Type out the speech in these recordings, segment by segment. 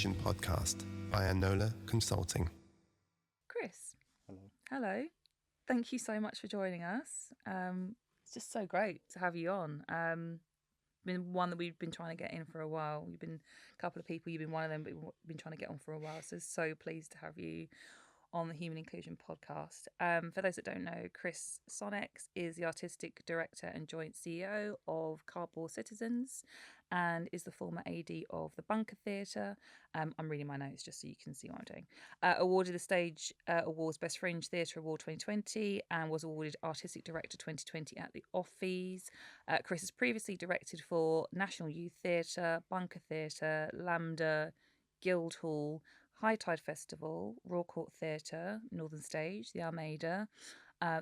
Inclusion podcast by Enolla Consulting. Chris. Hello. Hello. Thank you so much for joining us. It's just so great to have you on. Been one that we've been trying to get in for a while. You've been a couple of people, you've been one of them, but we've been trying to get on for a while. So pleased to have you on the Human Inclusion podcast. For those that don't know, Chis Sonnex is the Artistic Director and Joint CEO of Cardboard Citizens and is the former AD of the Bunker Theatre. I'm reading my notes just so you can see what I'm doing. Awarded the Stage Awards Best Fringe Theatre Award 2020 and was awarded Artistic Director 2020 at the Offies. Chris has previously directed for National Youth Theatre, Bunker Theatre, Lambda, Guildhall, HighTide Festival, Royal Court Theatre, Northern Stage, the Almeida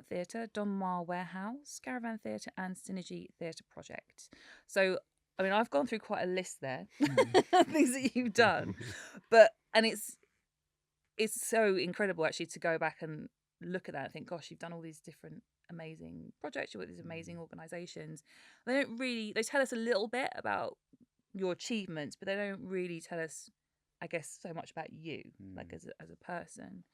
Theatre, Donmar Warehouse, Caravan Theatre and Synergy Theatre Project. So, I mean, I've gone through quite a list there, things that you've done, and it's so incredible actually to go back and look at that and think, gosh, you've done all these different amazing projects, you've got these amazing organisations. They tell us a little bit about your achievements, but they don't really tell us, I guess, so much about you, like as a person.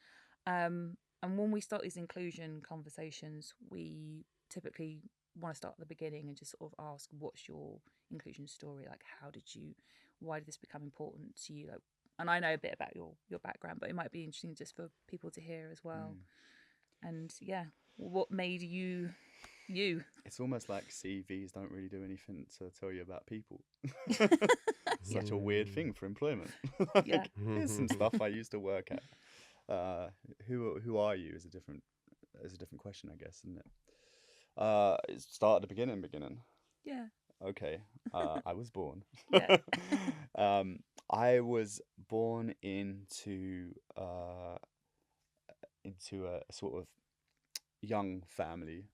And when we start these inclusion conversations, we typically want to start at the beginning and just sort of ask, what's your inclusion story? Like, why did this become important to you? Like, and I know a bit about your background, but it might be interesting just for people to hear as well. And yeah, what made you? It's almost like CVs don't really do anything to tell you about people. Such a weird thing for employment. Yeah. Here's some stuff I used to work at. Who are you is a different question, I guess, isn't it? Start at the beginning. Yeah. Okay. I was born. Yeah. I was born into a sort of young family.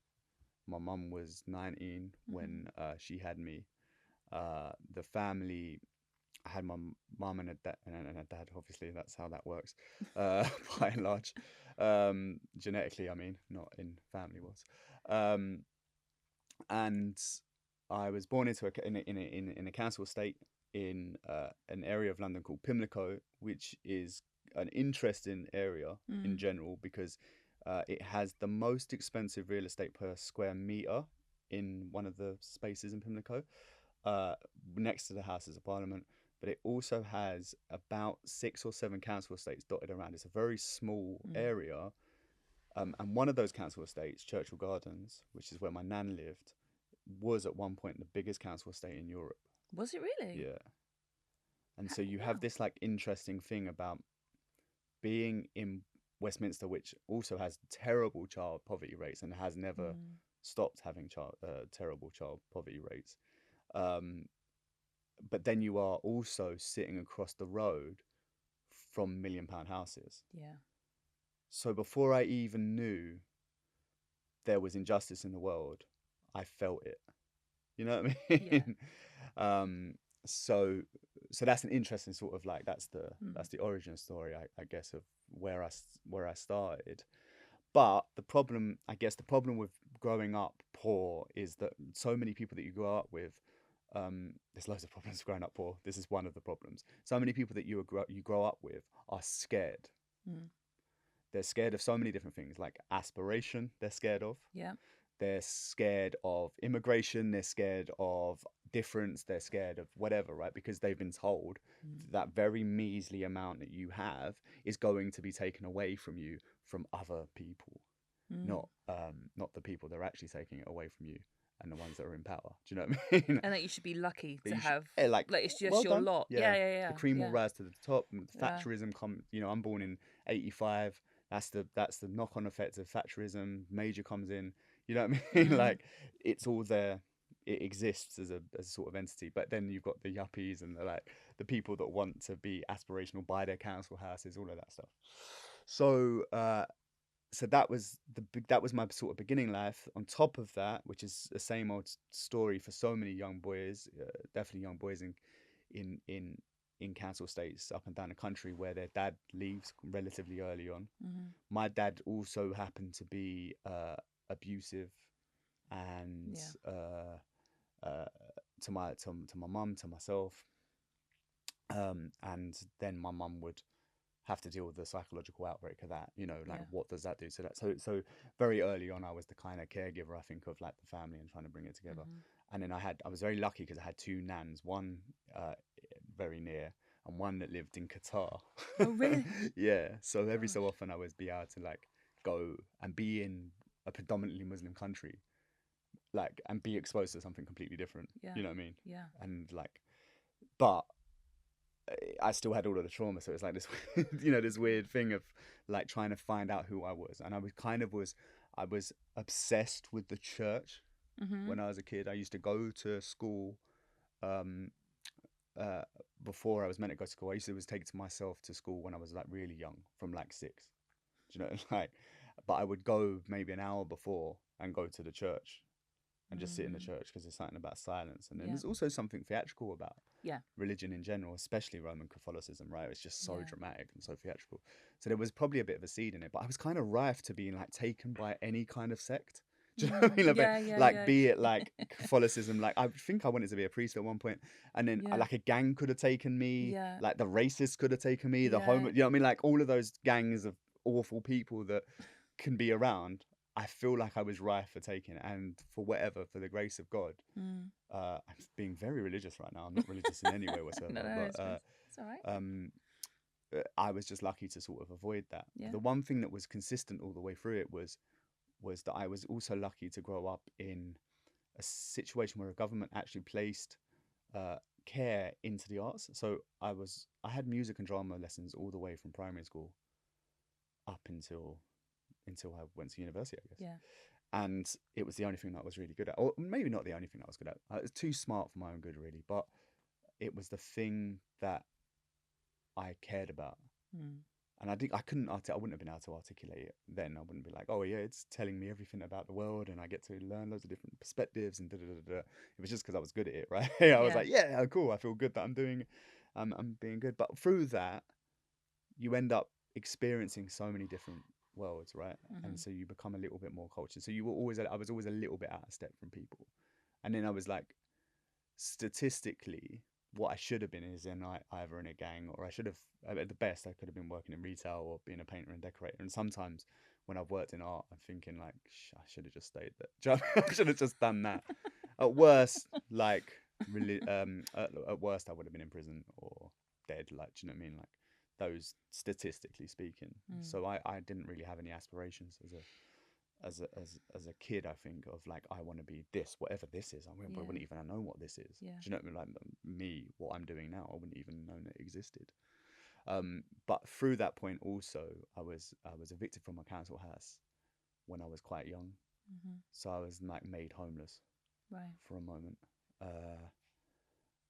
My mum was 19 when she had me. The family, I had my mum and a dad, obviously, that's how that works, by and large. Genetically, I mean, not in family-wise. And I was born in a council estate in an area of London called Pimlico, which is an interesting area in general because it has the most expensive real estate per square metre in one of the spaces in Pimlico, next to the Houses of Parliament. But it also has about 6 or 7 council estates dotted around. It's a very small area. And one of those council estates, Churchill Gardens, which is where my nan lived, was at one point the biggest council estate in Europe. Was it really? Yeah. And so you have this like interesting thing about being in Westminster, which also has terrible child poverty rates and has never stopped having terrible child poverty rates. But then you are also sitting across the road from £1 million houses. Yeah. So before I even knew there was injustice in the world, I felt it. You know what I mean? Yeah. So that's an interesting sort of like that's the origin story, I guess, of where I started. But the problem with growing up poor is that so many people that you grow up with, there's loads of problems growing up poor. This is one of the problems. So many people that you grow up with are scared. They're scared of so many different things, like aspiration. They're scared of. Yeah. They're scared of immigration. They're scared of difference. They're scared of whatever, right? Because they've been told that very measly amount that you have is going to be taken away from you from other people, not the people that are actually taking it away from you and the ones that are in power. Do you know what I mean? And that you should be lucky to have. like it's just well your done. lot. Yeah. The cream will rise to the top. Yeah. Thatcherism I'm born in 85. That's the knock-on effect of Thatcherism. Major comes in. You know what I mean? Like it's all there. It exists as a sort of entity. But then you've got the yuppies and the people that want to be aspirational, buy their council houses, all of that stuff. So that was my sort of beginning life. On top of that, which is the same old story for so many young boys, definitely young boys in council estates up and down the country where their dad leaves relatively early on. My dad also happened to be abusive and to my mum, to myself. And then my mum would have to deal with the psychological outbreak of that, you know, like Yeah. what does that do? So very early on, I was the kind of caregiver, I think, of like the family and trying to bring it together. And then I was very lucky because I had two nans, one very near and one that lived in Qatar. Oh, really? Yeah. So every so Gosh. often I would be able to like go and be in a predominantly Muslim country, like, and be exposed to something completely different. Yeah. You know what I mean? Yeah. And like, but I still had all of the trauma, so it's like this, you know, this weird thing of like trying to find out who I was, and I was obsessed with the church when I was a kid. I used to go to school, um, before I was meant to go to school. I used to take myself to school when I was like really young, from like 6, do you know, like, but I would go maybe an hour before and go to the church and just sit in the church because there's something about silence, and then there's also something theatrical about religion in general, especially Roman Catholicism, right? It's just so dramatic and so theatrical. So there was probably a bit of a seed in it, but I was kind of rife to being like taken by any kind of sect. Do you know what I mean? Like, be it like Catholicism, like I think I wanted to be a priest at one point, and then like a gang could have taken me, like the racists could have taken me, the homo, you know what I mean? Like all of those gangs of awful people that can be around. I feel like I was rife for taking it, and for whatever, for the grace of God. I'm being very religious right now. I'm not religious in any way whatsoever, No, but it's all right. I was just lucky to sort of avoid that. Yeah. The one thing that was consistent all the way through it was that I was also lucky to grow up in a situation where a government actually placed care into the arts. So I had music and drama lessons all the way from primary school up until I went to university, I guess. Yeah. And it was the only thing that I was really good at, or maybe not the only thing that I was good at. It was too smart for my own good, really, but it was the thing that I cared about. And I couldn't I wouldn't have been able to articulate it then. I wouldn't be like, oh yeah, it's telling me everything about the world and I get to learn loads of different perspectives and da da da da. It was just because I was good at it, right? I was like, yeah, cool, I feel good that I'm being good. But through that, you end up experiencing so many different worlds, right? And so you become a little bit more cultured. So I was always a little bit out of step from people. And then I was like, statistically, what I should have been is either in a gang, or I should have, at the best, I could have been working in retail or being a painter and decorator. And sometimes when I've worked in art, I'm thinking like, I should have just stayed there. Do you know what I mean? I should have just done that. At worst, like, really, at worst, I would have been in prison or dead. Like, do you know what I mean? Like, those, statistically speaking. So I didn't really have any aspirations as a kid, I think, of like, I want to be this, whatever this is. I wouldn't even know what this is. Do you know what I mean? Like me, what I'm doing now, I wouldn't even know it existed. But through that point also, I was evicted from my council house when I was quite young. So I was like made homeless for a moment.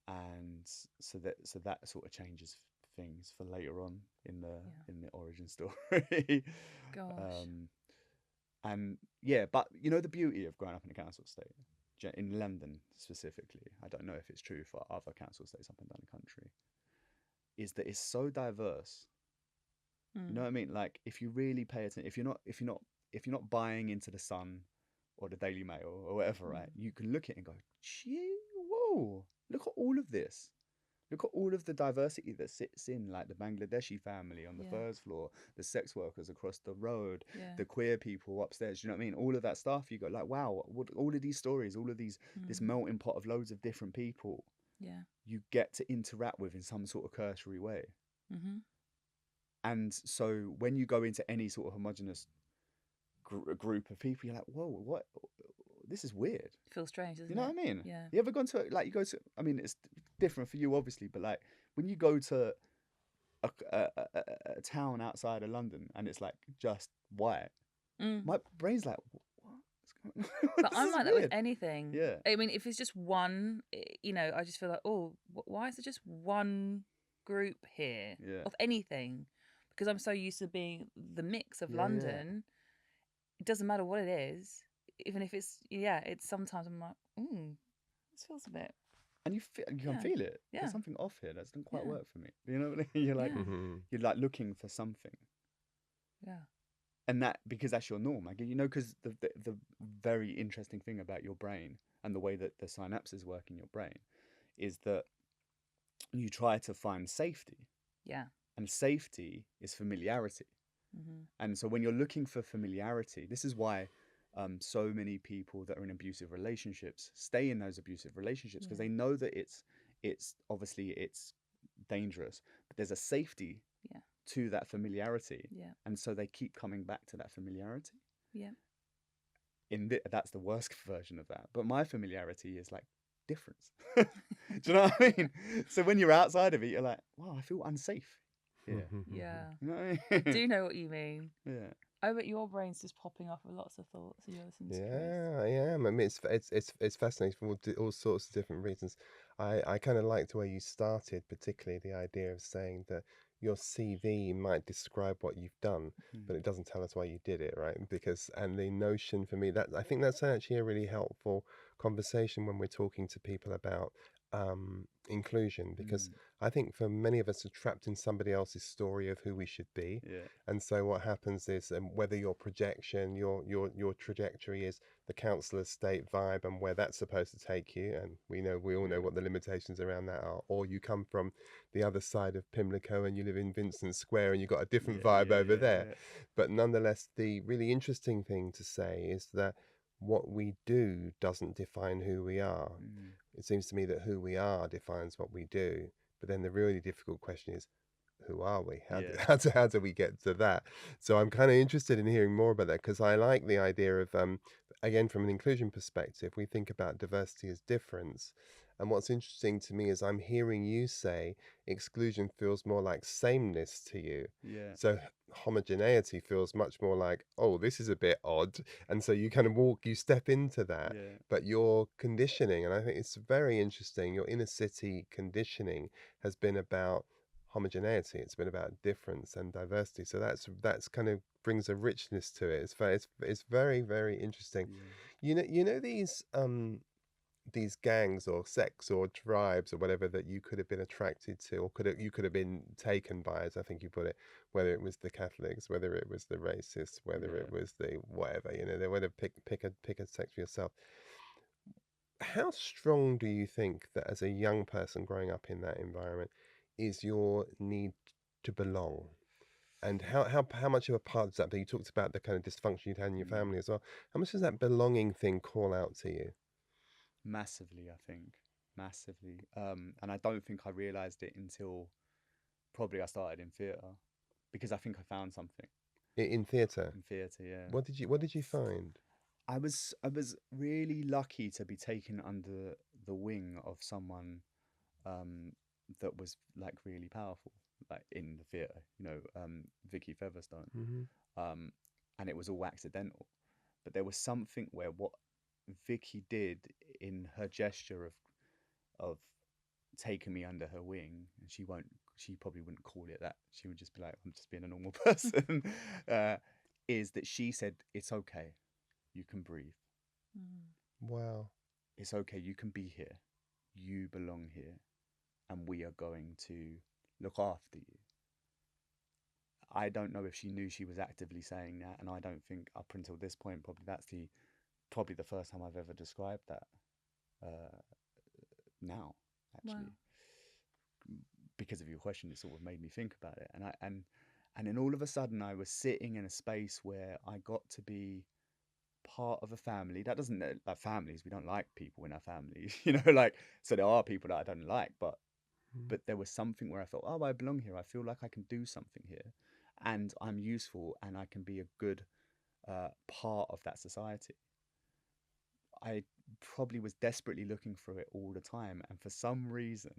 And so that sort of changes things for later on in the origin story. Gosh. And yeah, but you know, the beauty of growing up in a council estate, in London specifically, I don't know if it's true for other council estates up and down the country, is that it's so diverse. You know what I mean? Like, if you really pay attention, if you're not buying into the Sun or the Daily Mail or whatever, right? You can look at it and go, gee, whoa, look at all of this. Look at all of the diversity that sits in, like the Bangladeshi family on the first floor, the sex workers across the road, the queer people upstairs. You know what I mean? All of that stuff. You go like, wow, all of these stories, all of these, this melting pot of loads of different people. Yeah. You get to interact with in some sort of cursory way. And so when you go into any sort of homogenous group of people, you're like, whoa, what? This is weird. Feels strange, doesn't it? You know what I mean? Yeah. You ever gone to, like, you go to, I mean, it's different for you, obviously, but like when you go to a town outside of London and it's like just white, my brain's like, what? But I'm like that with anything. Yeah. I mean, if it's just one, you know, I just feel like, oh, why is there just one group here of anything? Because I'm so used to being the mix of London. It doesn't matter what it is. Even if it's it's sometimes I'm like, this feels a bit. And you can feel it. Yeah. There's something off here that doesn't quite work for me. You know what I mean? You're like, you're like looking for something. Yeah. And that, because that's your norm. Like, you know, because the very interesting thing about your brain and the way that the synapses work in your brain is that you try to find safety, Yeah. and safety is familiarity. Mm-hmm. And so when you're looking for familiarity, this is why so many people that are in abusive relationships stay in those abusive relationships, because they know that it's obviously it's dangerous, but there's a safety Yeah. to that familiarity, Yeah. and so they keep coming back to that familiarity. Yeah. That's the worst version of that. But my familiarity is like difference. Do you know what I mean? So when you're outside of it, you're like, wow, I feel unsafe. Yeah. Yeah. You know what I I mean? do know what you mean. Yeah. I bet your brain's just popping off with lots of thoughts as you're listening to Chris. Yeah, I am. I mean, it's fascinating for all sorts of different reasons. I kind of liked the way you started, particularly the idea of saying that your CV might describe what you've done, Mm. but it doesn't tell us why you did it, right? Because and the notion for me that I think that's actually a really helpful conversation when we're talking to people about inclusion, because Mm. I think for many of us are trapped in somebody else's story of who we should be. Yeah. And so what happens is, whether your projection, your trajectory is the council estate vibe and where that's supposed to take you, and we all know Yeah. what the limitations around that are, or you come from the other side of Pimlico and you live in Vincent Square and you've got a different vibe over there. But nonetheless, the really interesting thing to say is that what we do doesn't define who we are. Mm. It seems to me that who we are defines what we do. But then the really difficult question is, who are we? Yeah. How do we get to that? So I'm kind of interested in hearing more about that, because I like the idea of, again, from an inclusion perspective, we think about diversity as difference. And what's interesting to me is I'm hearing you say exclusion feels more like sameness to you. Yeah. So homogeneity feels much more like, oh, this is a bit odd. And so you kind of you step into that. Yeah. But your conditioning, and I think it's very interesting, your inner city conditioning has been about homogeneity. It's been about difference and diversity. So that's kind of brings a richness to it. It's very, very interesting. Yeah. You know these gangs or sects or tribes or whatever that you could have been attracted to, or you could have been taken by, as I think you put it, whether it was the Catholics, whether it was the racists, whether it was the whatever, they would have pick a sect for yourself. How strong do you think that as a young person growing up in that environment is your need to belong? And how much of a part does that be? You talked about the kind of dysfunction you'd had in your Mm. family as well. How much does that belonging thing call out to you? Massively, I think. Massively. And I don't think I realized it until probably I started in theatre, because I think I found something In theatre? in theatre, yeah. What did you find? I was really lucky to be taken under the wing of someone that was like really powerful, like in the theatre, Vicky Featherstone. Hmm. Um, and it was all accidental. But there was something where what Vicky did in her gesture of taking me under her wing, and she probably wouldn't call it that. She would just be like, I'm just being a normal person. Is that she said, it's okay, you can breathe. Wow. It's okay, you can be here. You belong here, and we are going to look after you. I don't know if she knew she was actively saying that, and I don't think up until this point, probably the first time I've ever described that. Now, actually, because of your question, it sort of made me think about it, and then all of a sudden, I was sitting in a space where I got to be part of a family. That doesn't, like, families, we don't like people in our families, so there are people that I don't like, but there was something where I felt, oh, I belong here. I feel like I can do something here, and I'm useful, and I can be a good part of that society. I probably was desperately looking for it all the time, and for some reason,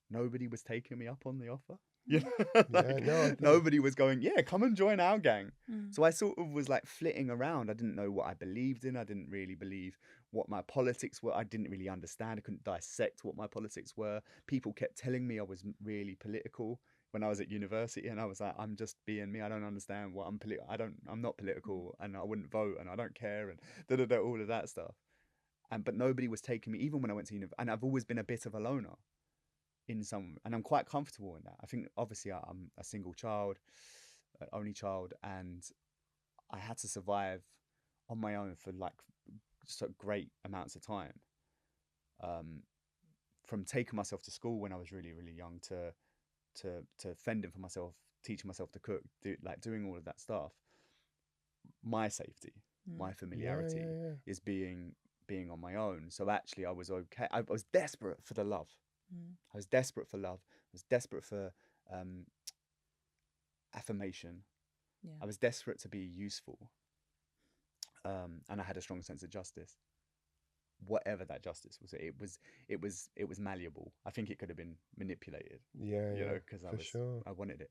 nobody was taking me up on the offer. Yeah, no, I think Nobody was going, yeah, come and join our gang. So I sort of was like flitting around. I didn't know what I believed in. I didn't really believe what my politics were. I didn't really understand. I couldn't dissect what my politics were. People kept telling me I was really political when I was at university, and I was like, I'm just being me. I don't understand what I'm not political, and I wouldn't vote, and I don't care, and all of that stuff. But nobody was taking me, even when I went to university. And I've always been a bit of a loner and I'm quite comfortable in that. I think obviously I'm a single child, only child, and I had to survive on my own for like so great amounts of time, from taking myself to school when I was really, really young to fending for myself, teaching myself to cook, doing all of that stuff. My safety, my Yeah, familiarity yeah, yeah. is being on my own. So actually, I was okay. I was desperate for the love. I was desperate for love. I was desperate for affirmation. Yeah. I was desperate to be useful. And I had a strong sense of justice. Whatever that justice was, it was malleable. I think it could have been manipulated. Yeah, You yeah, know, because for sure. I wanted it.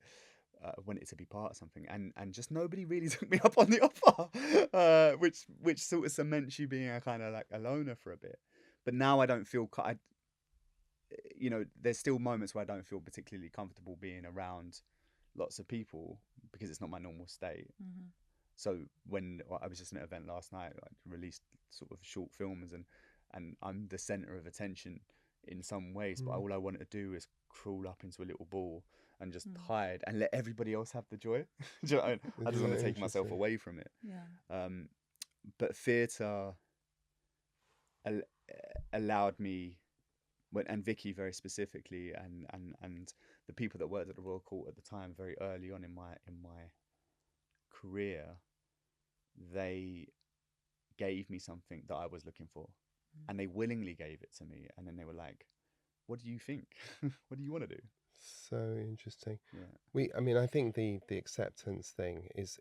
I wanted it to be part of something, and just nobody really took me up on the offer, which sort of cements you being a kind of like a loner for a bit. But now I don't feel, you know, there's still moments where I don't feel particularly comfortable being around lots of people because it's not my normal state. Mm-hmm. So when I was just at an event last night, I released sort of short films, and I'm the center of attention in some ways, but Mm. all I wanted to do is crawl up into a little ball and just hide and let everybody else have the joy. Do you know what I mean? I just Yeah, want to take myself interesting. away from it. Yeah. But theatre allowed me, and Vicky very specifically, and the people that worked at the Royal Court at the time, very early on in my career, they gave me something that I was looking for, and they willingly gave it to me. And then they were like, "What do you think? What do you want to do?" So interesting. Yeah. I mean, I think the acceptance thing is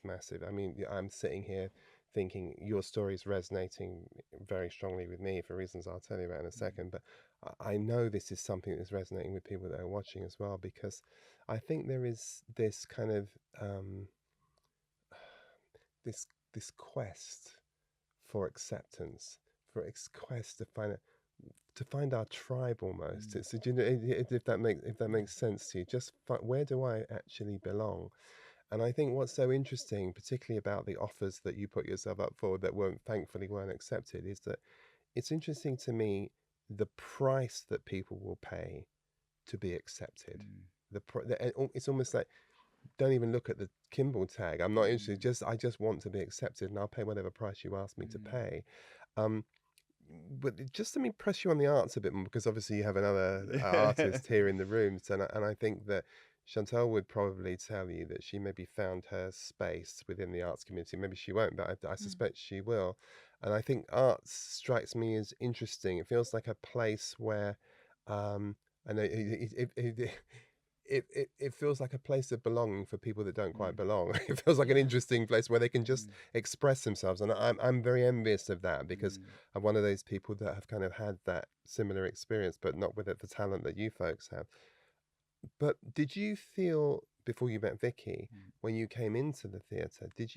massive. I mean, I'm sitting here thinking your story is resonating very strongly with me for reasons I'll tell you about in a second. But I know this is something that's resonating with people that are watching as well, because I think there is this kind of this quest for acceptance, for quest to find our tribe almost. It's, do you know, if that makes sense to you, just where do I actually belong? And I think what's so interesting, particularly about the offers that you put yourself up for that thankfully weren't accepted, is that it's interesting to me the price that people will pay to be accepted. It's almost like, don't even look at the Kimball tag. I'm not interested. I just want to be accepted, and I'll pay whatever price you ask me to pay. Um, but just let me press you on the arts a bit more, because obviously you have another artist here in the room, and I think that Chantal would probably tell you that she maybe found her space within the arts community. Maybe she won't, but I suspect she will. And I think arts strikes me as interesting. It feels like a place where, I know it feels like a place of belonging for people that don't quite belong. It feels like an interesting place where they can just express themselves, and I'm very envious of that, because I'm one of those people that have kind of had that similar experience, but not with the talent that you folks have. But did you feel, before you met Vicky, when you came into the theatre, did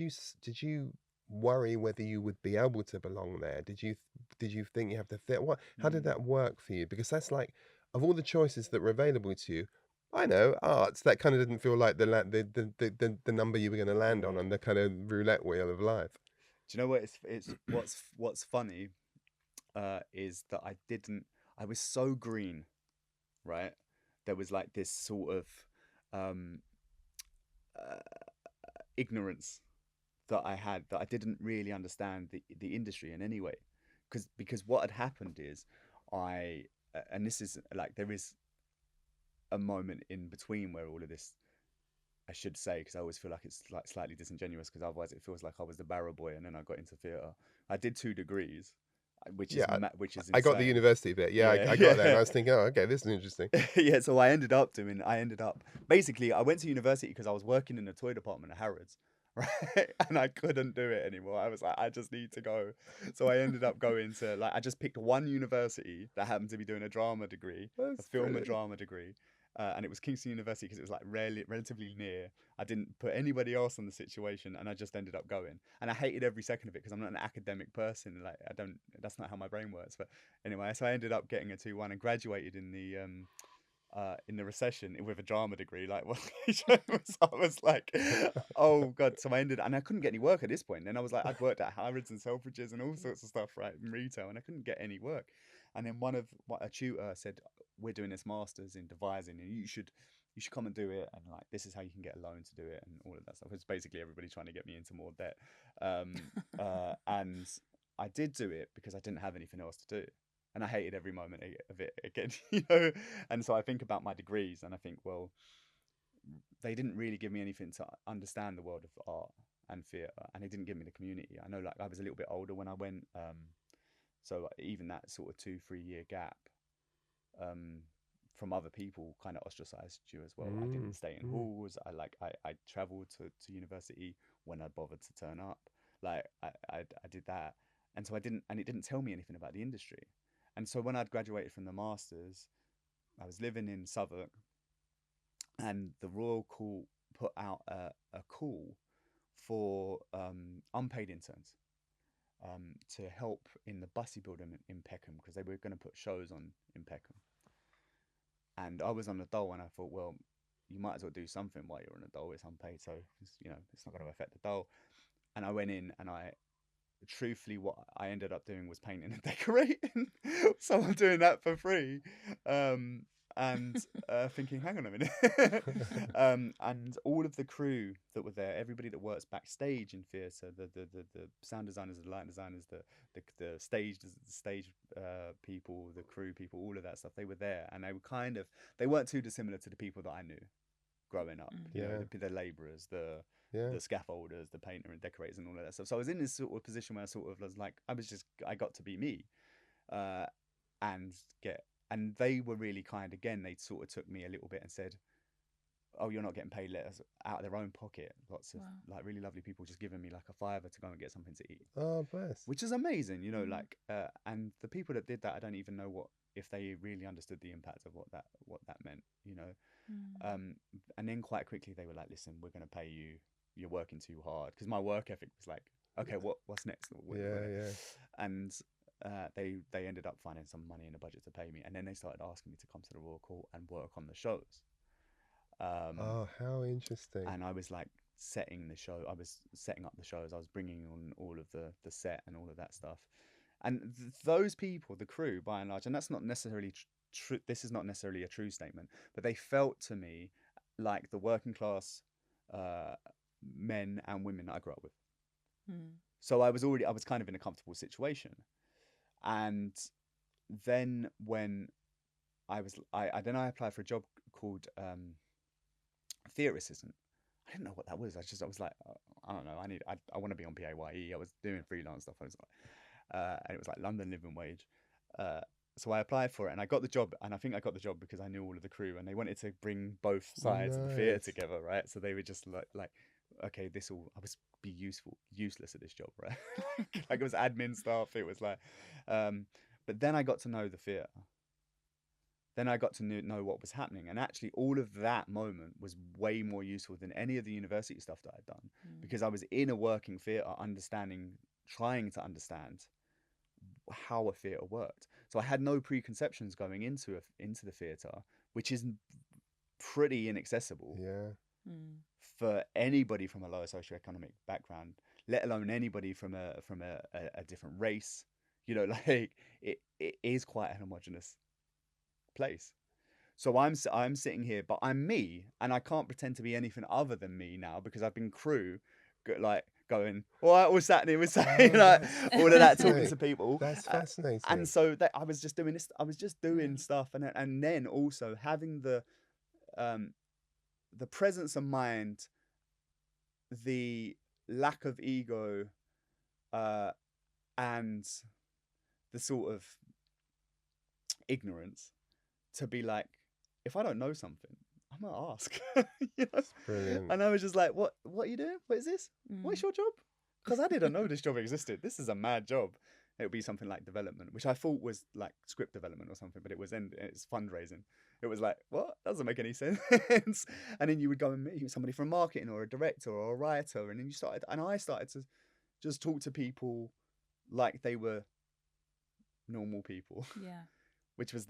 you worry whether you would be able to belong there? Did you think you have to fit? How did that work for you? Because that's like, of all the choices that were available to you, I know arts, that kind of didn't feel like the number you were going to land on the kind of roulette wheel of life. Do you know what? It's what's funny is that I was so green, right? There was like this sort of um, ignorance that I had, that I didn't really understand the industry in any way, because what had happened is and this is like, there is a moment in between where all of this, I should say, because I always feel like it's like slightly disingenuous, because otherwise it feels like I was the barrow boy and then I got into theatre. I did 2 degrees, Yeah, which is I got the insane. university bit. Yeah, Yeah, I got there, and I yeah. was thinking, oh, okay, this is interesting. Yeah, so I ended up basically, I went to university because I was working in the toy department at Harrods, right? And I couldn't do it anymore. I was like, I just need to go. So I ended up going to, like, I just picked one university that happened to be doing a drama degree, a That's film and brilliant. drama degree. And it was Kingston University, because it was like relatively near. I didn't put anybody else on the situation, and I just ended up going. And I hated every second of it, because I'm not an academic person. Like, that's not how my brain works. But anyway, so I ended up getting a 2-1 and graduated in the recession with a drama degree. Like, I was like, oh god. So I ended, and I couldn't get any work at this point. Then I was like, I'd worked at Harrods and Selfridges and all sorts of stuff, right, in retail, and I couldn't get any work. And then a tutor said, we're doing this masters in devising, and you should come and do it, and like, this is how you can get a loan to do it, and all of that stuff. It's basically everybody trying to get me into more debt. And I did do it because I didn't have anything else to do. and I hated every moment of it again, you know. And so I think about my degrees, and I think, well, they didn't really give me anything to understand the world of art and theatre, and they didn't give me the community. I know, like, I was a little bit older when I went, so even that sort of 2-3 year gap, from other people kind of ostracized you as well. I didn't stay in halls. I traveled to university when I bothered to turn up. Like I did that, and so I didn't, and it didn't tell me anything about the industry. And so when I'd graduated from the masters, I was living in Southwark, and the Royal Court put out a call for unpaid interns, to help in the Bussey building in Peckham, because they were going to put shows on in Peckham. And I was on the dole, and I thought, well, you might as well do something while you're on the dole. It's unpaid, so you know, it's not going to affect the dole. And I went in, and truthfully, what I ended up doing was painting and decorating. So I'm doing that for free, and thinking, hang on a minute. And all of the crew that were there, everybody that works backstage in theatre, the sound designers, the lighting designers, the stage people, the crew people, all of that stuff, they were there, and they weren't too dissimilar to the people that I knew growing up. You know, the labourers, the scaffolders, the painter and decorators, and all of that stuff. So I was in this sort of position where I sort of was like, I got to be me, and they were really kind. Again, they sort of took me a little bit and said, oh, you're not getting paid, let us, out of their own pocket. Lots of like really lovely people just giving me like a fiver to go and get something to eat. Oh, bless. Which is amazing, you know, like, and the people that did that, I don't even know if they really understood the impact of what that meant, you know. And then quite quickly they were like, listen, we're going to pay you, you're working too hard. Because my work ethic was like, okay, what's next? And they ended up finding some money in the budget to pay me, and then they started asking me to come to the Royal Court and work on the shows. Oh, how interesting. And I was like setting up the shows. I was bringing on all of the set and all of that stuff. And those people, the crew, by and large, and that's not necessarily true. This is not necessarily a true statement, but they felt to me like the working class men and women that I grew up with. So I was kind of in a comfortable situation. And then when I applied for a job called theatre assistant. I didn't know what that was. I was like, I don't know. I want to be on PAYE. I was doing freelance stuff. I was like, and it was like London living wage. So I applied for it, and I got the job. And I think I got the job because I knew all of the crew, and they wanted to bring both sides of the theatre together, right? So they were just like, okay, I was useless at this job, right? Like it was admin stuff. It was like, but then I got to know the theatre. Then I got to know what was happening. And actually all of that moment was way more useful than any of the university stuff that I'd done, because I was in a working theatre, trying to understand how a theatre worked. So I had no preconceptions going into the theatre, which is pretty inaccessible for anybody from a lower socioeconomic background, let alone anybody from a different race. You know, like it is quite an homogenous place. So I'm sitting here, but I'm me, and I can't pretend to be anything other than me now, because I've been crew, like going, all right, what's happening? Like all of that, talking to people. That's fascinating. And so I was just doing this. I was just doing stuff, and then also having the presence of mind, the lack of ego, and the sort of ignorance to be like, if I don't know something, I'm gonna ask. You know? Brilliant. And I was just like, what are you doing? What is this? What's your job? Because I didn't know this job existed. This is a mad job. It would be something like development, which I thought was like script development or something, but it's fundraising. It was like, what? That doesn't make any sense. And then you would go and meet somebody from marketing or a director or a writer, and then I started to just talk to people like they were normal people. Yeah. Which was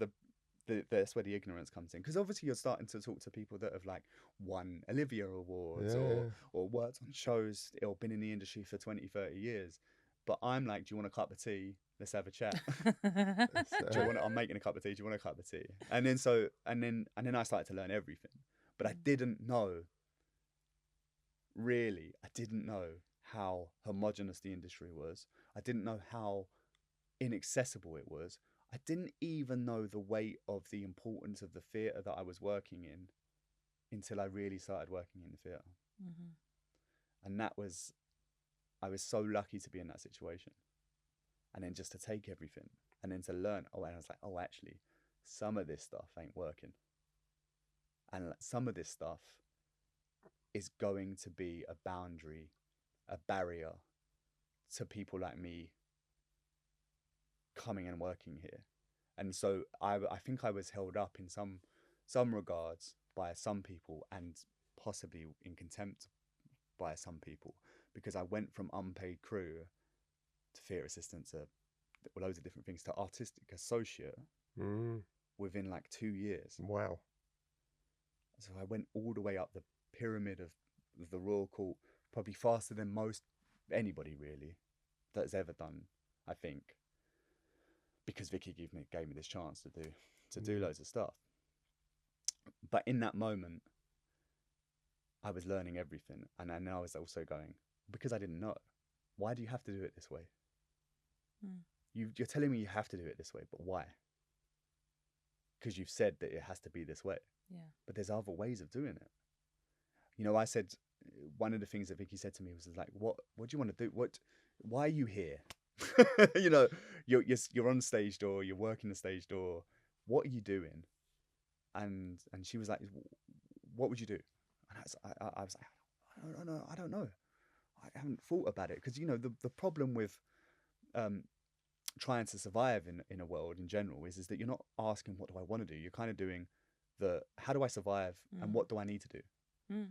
that's where the ignorance comes in, because obviously you're starting to talk to people that have like won Olivia Awards or worked on shows or been in the industry for 20-30 years, but I'm like, do you want a cup of tea? Let's have a chat. I'm making a cup of tea. Do you want a cup of tea? And then I started to learn everything, but I didn't know how homogenous the industry was. I didn't know how inaccessible it was. I didn't even know the weight of the importance of the theatre that I was working in until I really started working in the theatre. Mm-hmm. And I was so lucky to be in that situation. And then just to take everything and then to learn. Oh, and I was like, oh, actually, some of this stuff ain't working. And some of this stuff is going to be a boundary, a barrier to people like me coming and working here. And so I think I was held up in some regards by some people, and possibly in contempt by some people, because I went from unpaid crew to theatre assistant to loads of different things to artistic associate within like 2 years. Wow. So I went all the way up the pyramid of the Royal Court, probably faster than most anybody really that's ever done, I think, because Vicky gave me this chance to do loads of stuff. But in that moment, I was learning everything, and then I was also going, because I didn't know, why do you have to do it this way? You're telling me you have to do it this way, but why? Because you've said that it has to be this way. Yeah. But there's other ways of doing it. You know, I said, one of the things that Vicky said to me was like, what do you want to do? Why are you here? You know, you're on stage door, you're working the stage door. What are you doing? And she was like, what would you do? And I was like, I don't know. I haven't thought about it. Because, you know, the problem with trying to survive in a world in general is that you're not asking, what do I want to do? You're kind of doing how do I survive and what do I need to do?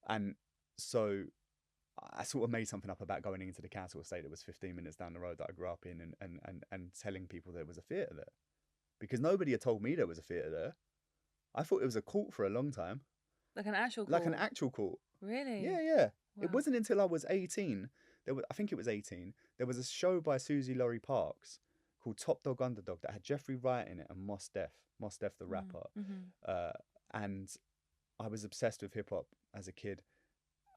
And so I sort of made something up about going into the council estate that was 15 minutes down the road that I grew up in, and telling people there was a theatre there, because nobody had told me there was a theatre there. I thought it was a court for a long time. Like an actual court? Like an actual court. Really? Yeah. Wow. It wasn't until I was 18, I think it was 18, there was a show by Susie Laurie Parks called Top Dog Underdog that had Jeffrey Wright in it and Mos Def the rapper. And I was obsessed with hip hop as a kid,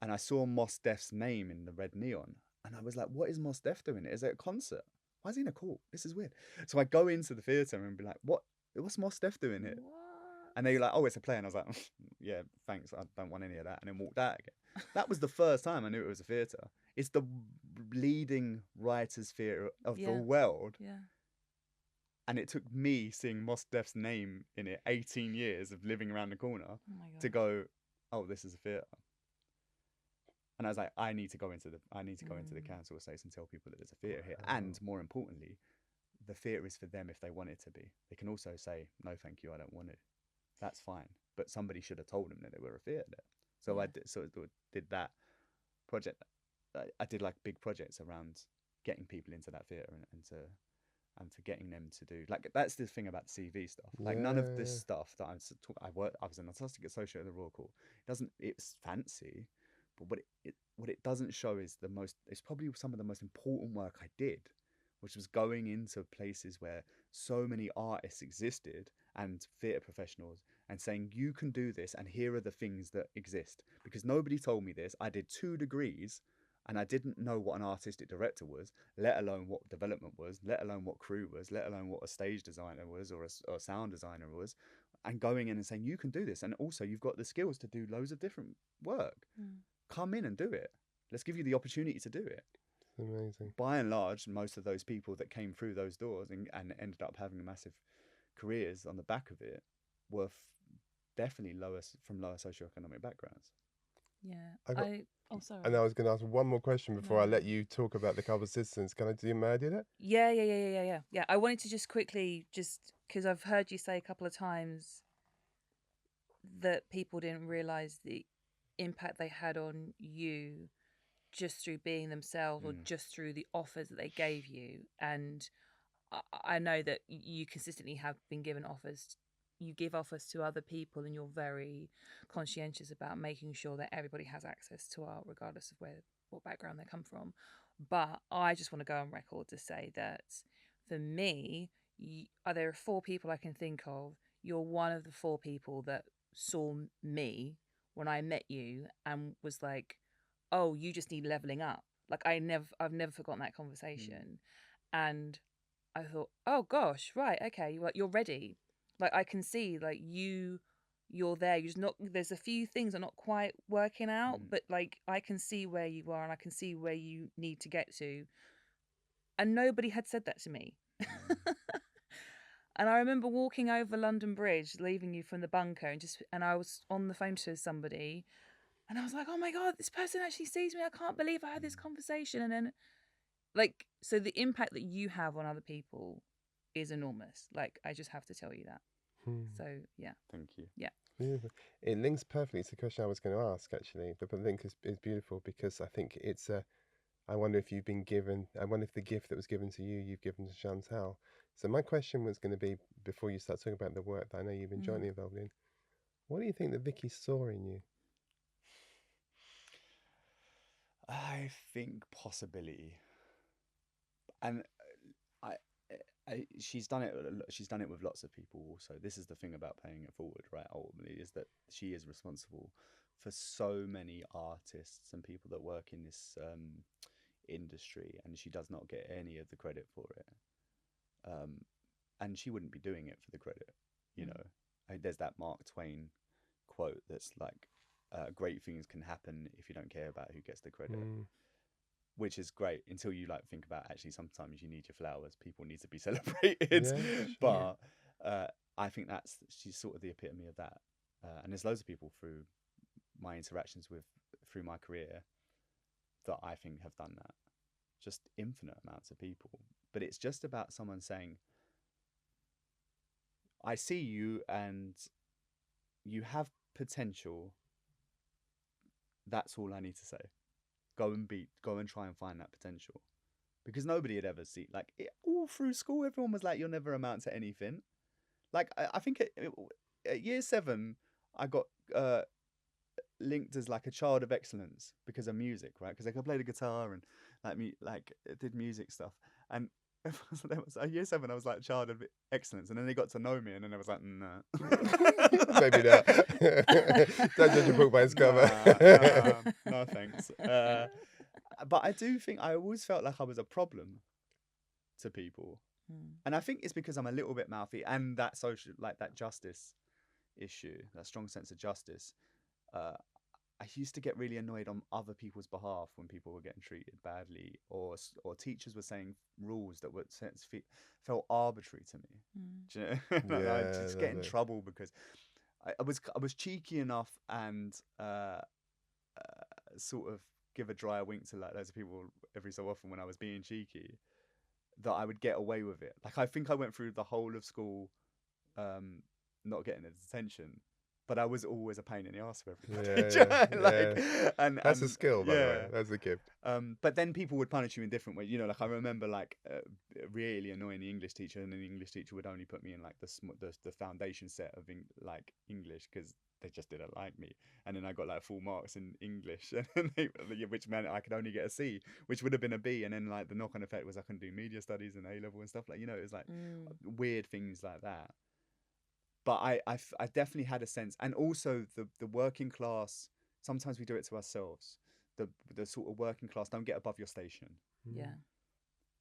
and I saw Mos Def's name in the red neon, and I was like, what is Mos Def doing? Is it a concert? Why is he in a court? This is weird. So I go into the theatre and be like, what's Mos Def doing here? What? And they're like, oh, it's a play. And I was like, yeah, thanks, I don't want any of that. And then walked out again. That was the first time I knew it was a theatre. It's the leading writers' theatre of the world. Yeah. And it took me seeing Mos Def's name in it 18 years of living around the corner to go, oh, this is a theatre. And I was like, I need to go into the council estates and tell people that there's a theatre here. And more importantly, the theatre is for them if they want it to be. They can also say, no, thank you, I don't want it. That's fine. But somebody should have told them that there were a theatre there. So I did that project. I did like big projects around getting people into that theatre and for getting them to do, like, that's the thing about the CV stuff. Like, none of this stuff that I was an artistic associate of the Royal Court. It's fancy, but what it doesn't show is it's probably some of the most important work I did, which was going into places where so many artists existed and theatre professionals, and saying, you can do this, and here are the things that exist. Because nobody told me this. I did 2 degrees, and I didn't know what an artistic director was, let alone what development was, let alone what crew was, let alone what a stage designer was or a sound designer was. And going in and saying, you can do this. And also, you've got the skills to do loads of different work. Come in and do it. Let's give you the opportunity to do it. Amazing. By and large, most of those people that came through those doors and ended up having massive careers on the back of it were definitely from lower socioeconomic backgrounds. Yeah. Sorry. And I was going to ask one more question before I let you talk about the couple citizens. Can I do? May I do that? Yeah. I wanted to just quickly, because I've heard you say a couple of times that people didn't realise the impact they had on you just through being themselves or just through the offers that they gave you. And I know that you consistently have been given offers. You give offers to other people, and you're very conscientious about making sure that everybody has access to art, regardless of what background they come from. But I just want to go on record to say that for me, there are 4 people I can think of. You're one of the 4 people that saw me when I met you and was like, oh, you just need leveling up. Like, I've never forgotten that conversation. And I thought, oh gosh, right, okay, you're ready. Like I can see, like you're there. You're just not. There's a few things are not quite working out, Mm. but like I can see where you are, and I can see where you need to get to. And nobody had said that to me. And I remember walking over London Bridge, leaving you from the bunker, and I was on the phone to somebody, and I was like, oh my god, this person actually sees me. I can't believe I had this conversation. And then, like, so the impact that you have on other people is enormous. Like, I just have to tell you that. Hmm. So yeah, Thank you. yeah. Beautiful. It links perfectly to the question I was going to ask, actually. The link is beautiful because I think it's a. I wonder if you've been given. I wonder if the gift that was given to you, you've given to Chantal. So my question was going to be, before you start talking about the work that I know you've been jointly involved in, what do you think that Vicky saw in you? I think possibility, and I, she's done it. She's done it with lots of people. Also, this is the thing about paying it forward, right? Ultimately, is that she is responsible for so many artists and people that work in this industry, and she does not get any of the credit for it. And she wouldn't be doing it for the credit, you know. There's that Mark Twain quote that's like, "Great things can happen if you don't care about who gets the credit." Which is great until you like think about actually sometimes you need your flowers. People need to be celebrated. Yeah, But I think she's sort of the epitome of that. And there's loads of people through my interactions with through my career that I think have done that. Just infinite amounts of people. But it's just about someone saying, I see you and you have potential. That's all I need to say. Go and try and find that potential. Because nobody had ever seen, like, all through school, everyone was like, you'll never amount to anything. Like, I think at year 7, I got linked as like a child of excellence because of music, right? Because I could play the guitar and did music stuff. And at year 7, I was like child of excellence, and then they got to know me, and then I was like, nah. Maybe not. Don't judge a book by its cover. No thanks. But I do think I always felt like I was a problem to people, and I think it's because I'm a little bit mouthy, and that social, like that justice issue, that strong sense of justice. I used to get really annoyed on other people's behalf when people were getting treated badly, or teachers were saying rules that felt arbitrary to me. Do you know? Like, I'd Yeah, just get love in it. trouble because I was cheeky enough and sort of give a dry wink to like loads of people every so often when I was being cheeky, that I would get away with it. Like I think I went through the whole of school not getting the detention, but I was always a pain in the ass for everybody. Yeah. That's a skill, by the way. Yeah. That's a gift. But then people would punish you in different ways. You know, like I remember like really annoying the English teacher, and the English teacher would only put me in like the foundation set of like English because they just didn't like me. And then I got like full marks in English, and which meant I could only get a C, which would have been a B. And then like the knock-on effect was I couldn't do media studies and A level and stuff, like, you know, it was like weird things like that. But I definitely had a sense, and also the working class. Sometimes we do it to ourselves. The sort of working class, don't get above your station. Yeah.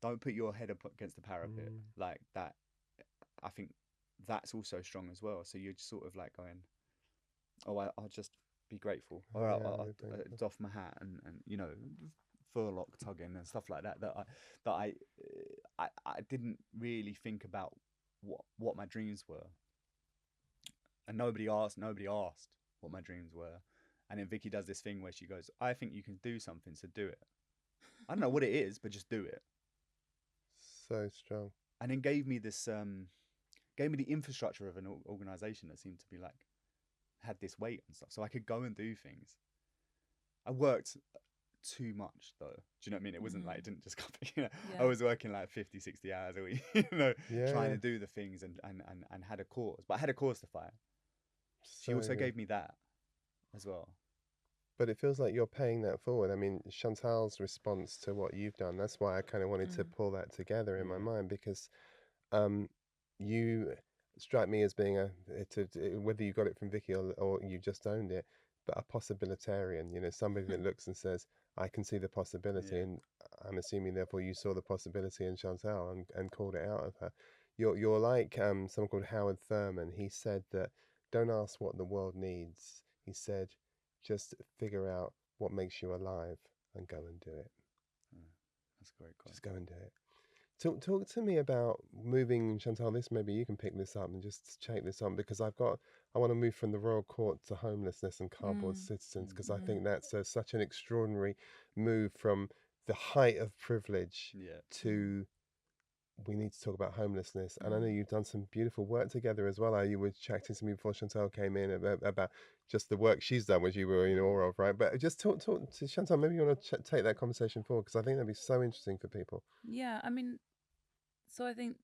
Don't put your head up against the parapet like that. I think that's also strong as well. So you're just sort of like going, oh, I'll just be grateful, or I'll doff my hat and you know, furlock tugging and stuff like that. I didn't really think about what my dreams were. And nobody asked what my dreams were. And then Vicky does this thing where she goes, I think you can do something, so do it. I don't know what it is, but just do it. So strong. And then gave me this gave me the infrastructure of an organization that seemed to be like had this weight and stuff, so I could go and do things. I worked too much though. Do you know what I mean? It wasn't like, it didn't just come, you know, I was working like 50, 60 hours a week, you know, trying to do the things and had a cause. But I had a cause to fight. She also gave me that as well. But it feels like you're paying that forward. I mean, Chantal's response to what you've done, that's why I kind of wanted to pull that together in my mind, because you strike me as being whether you got it from Vicky or you just owned it, but a possibilitarian, you know, somebody that looks and says, I can see the possibility, Yeah. and I'm assuming therefore you saw the possibility in Chantal and called it out of her. You're like someone called Howard Thurman. He said that don't ask what the world needs. He said just figure out what makes you alive and go and do it. Yeah, that's a great quote. Just go and do it. Talk to me about moving, Chantal. This maybe you can pick this up and just take this on because I want to move from the royal court to homelessness and cardboard Mm. citizens because I Mm. think that's such an extraordinary move from the height of privilege Yeah. Mm. to we need to talk about homelessness. And I know Mm. you've done some beautiful work together as well. You were chatting to me before Chantal came in about just the work she's done, which you were in awe of, right? But just talk to Chantal. Maybe you want to take that conversation forward because I think that'd be so interesting for people. Yeah, I mean, so I think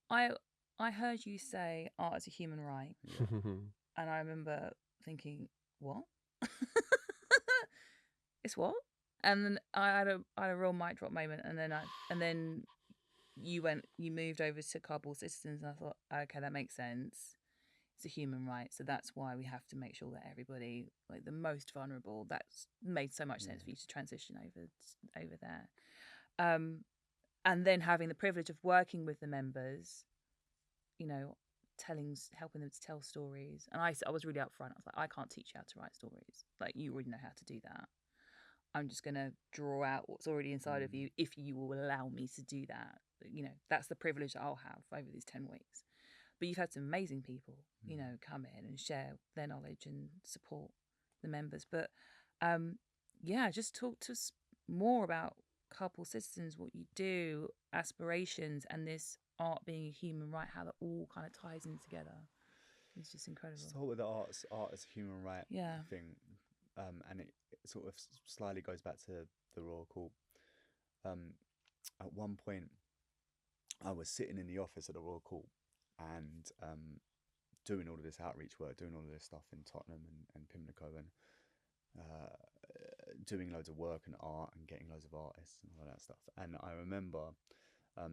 I I heard you say art is a human right, Yeah. and I remember thinking, what? It's what? And then I had a real mic drop moment, and then you moved over to cardboard citizens, and I thought, okay, that makes sense. It's a human right, so that's why we have to make sure that everybody, like the most vulnerable, that's made so much Yeah. sense for you to transition over there. Um, and then having the privilege of working with the members, you know, helping them to tell stories. And I was really upfront. I was like, I can't teach you how to write stories. Like, you already know how to do that. I'm just going to draw out what's already inside of you if you will allow me to do that. You know, that's the privilege that I'll have over these 10 weeks. But you've had some amazing people, you know, come in and share their knowledge and support the members. But yeah, just talk to us more about Couple Citizens, what you do, aspirations, and this art being a human right, how that all kind of ties in together. It's just incredible. Start with the art as a human right Yeah. thing, and it sort of slightly goes back to the Royal Court. At one point, I was sitting in the office at the Royal Court and doing all of this outreach work, doing all of this stuff in Tottenham and Pimlico, and doing loads of work and art and getting loads of artists and all that stuff. And I remember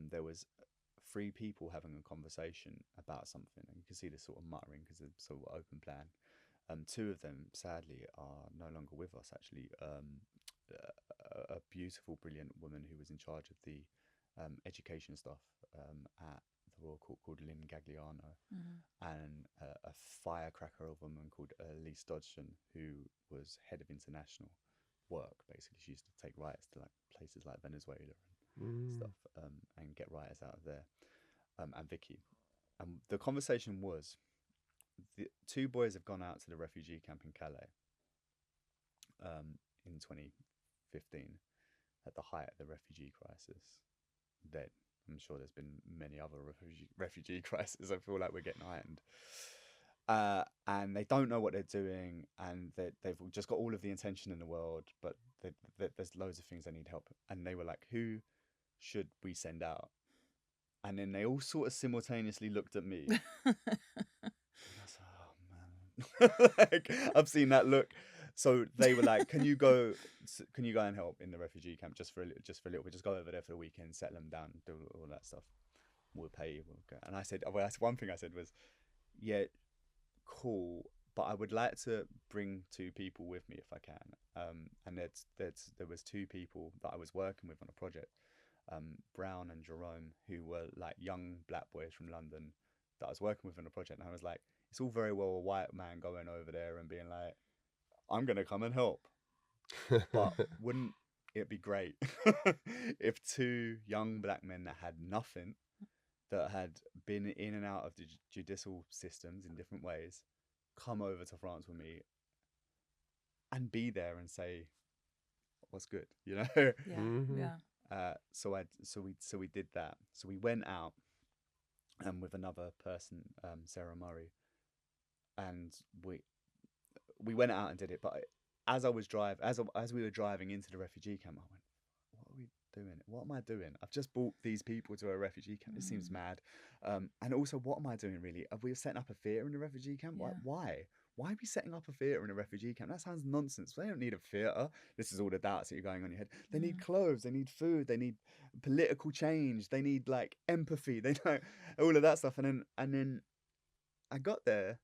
there was three people having a conversation about something, and you can see this sort of muttering because it's sort of open plan. Two of them, sadly, are no longer with us. Actually, a beautiful, brilliant woman who was in charge of the education stuff at the Royal Court called Lynn Gagliano, and a firecracker of a woman called Elise Dodgson, who was head of international work. Basically, she used to take writers to like places like Venezuela and stuff, and get writers out of there. And Vicky, and the conversation was, the two boys have gone out to the refugee camp in Calais in 2015 at the height of the refugee crisis. Then I'm sure there's been many other refugee crises. I feel like we're getting heightened. And they don't know what they're doing, and they've just got all of the intention in the world, but there's loads of things they need help. And they were like, who should we send out? And then they all sort of simultaneously looked at me. And I was like, oh man, like, I've seen that look. So they were like, can you go and help in the refugee camp just for a little bit, just go over there for the weekend, settle them down, do all that stuff, we'll pay you. And I said, well, that's one thing I said was, yeah, cool, but I would like to bring two people with me if I can. And there was two people that I was working with on a project, Brown and Jerome, who were like young black boys from London that I was working with on a project. And I was like, it's all very well a white man going over there and being like, I'm gonna come and help, but wouldn't it be great if two young black men that had nothing, that had been in and out of the judicial systems in different ways, come over to France with me and be there and say, what's good, you know? Yeah. Yeah. So we did that. So we went out with another person, Sarah Murray, and we went out and did it. But as we were driving into the refugee camp, I went, what are we doing? What am I doing? I've just brought these people to a refugee camp. This seems mad. And also, what am I doing really? Are we setting up a theatre in the refugee camp? Yeah. Why? Why are we setting up a theatre in a refugee camp? That sounds nonsense. They don't need a theatre. This is all the doubts that you're going on in your head. They need clothes. They need food. They need political change. They need like empathy. They know all of that stuff. And then I got there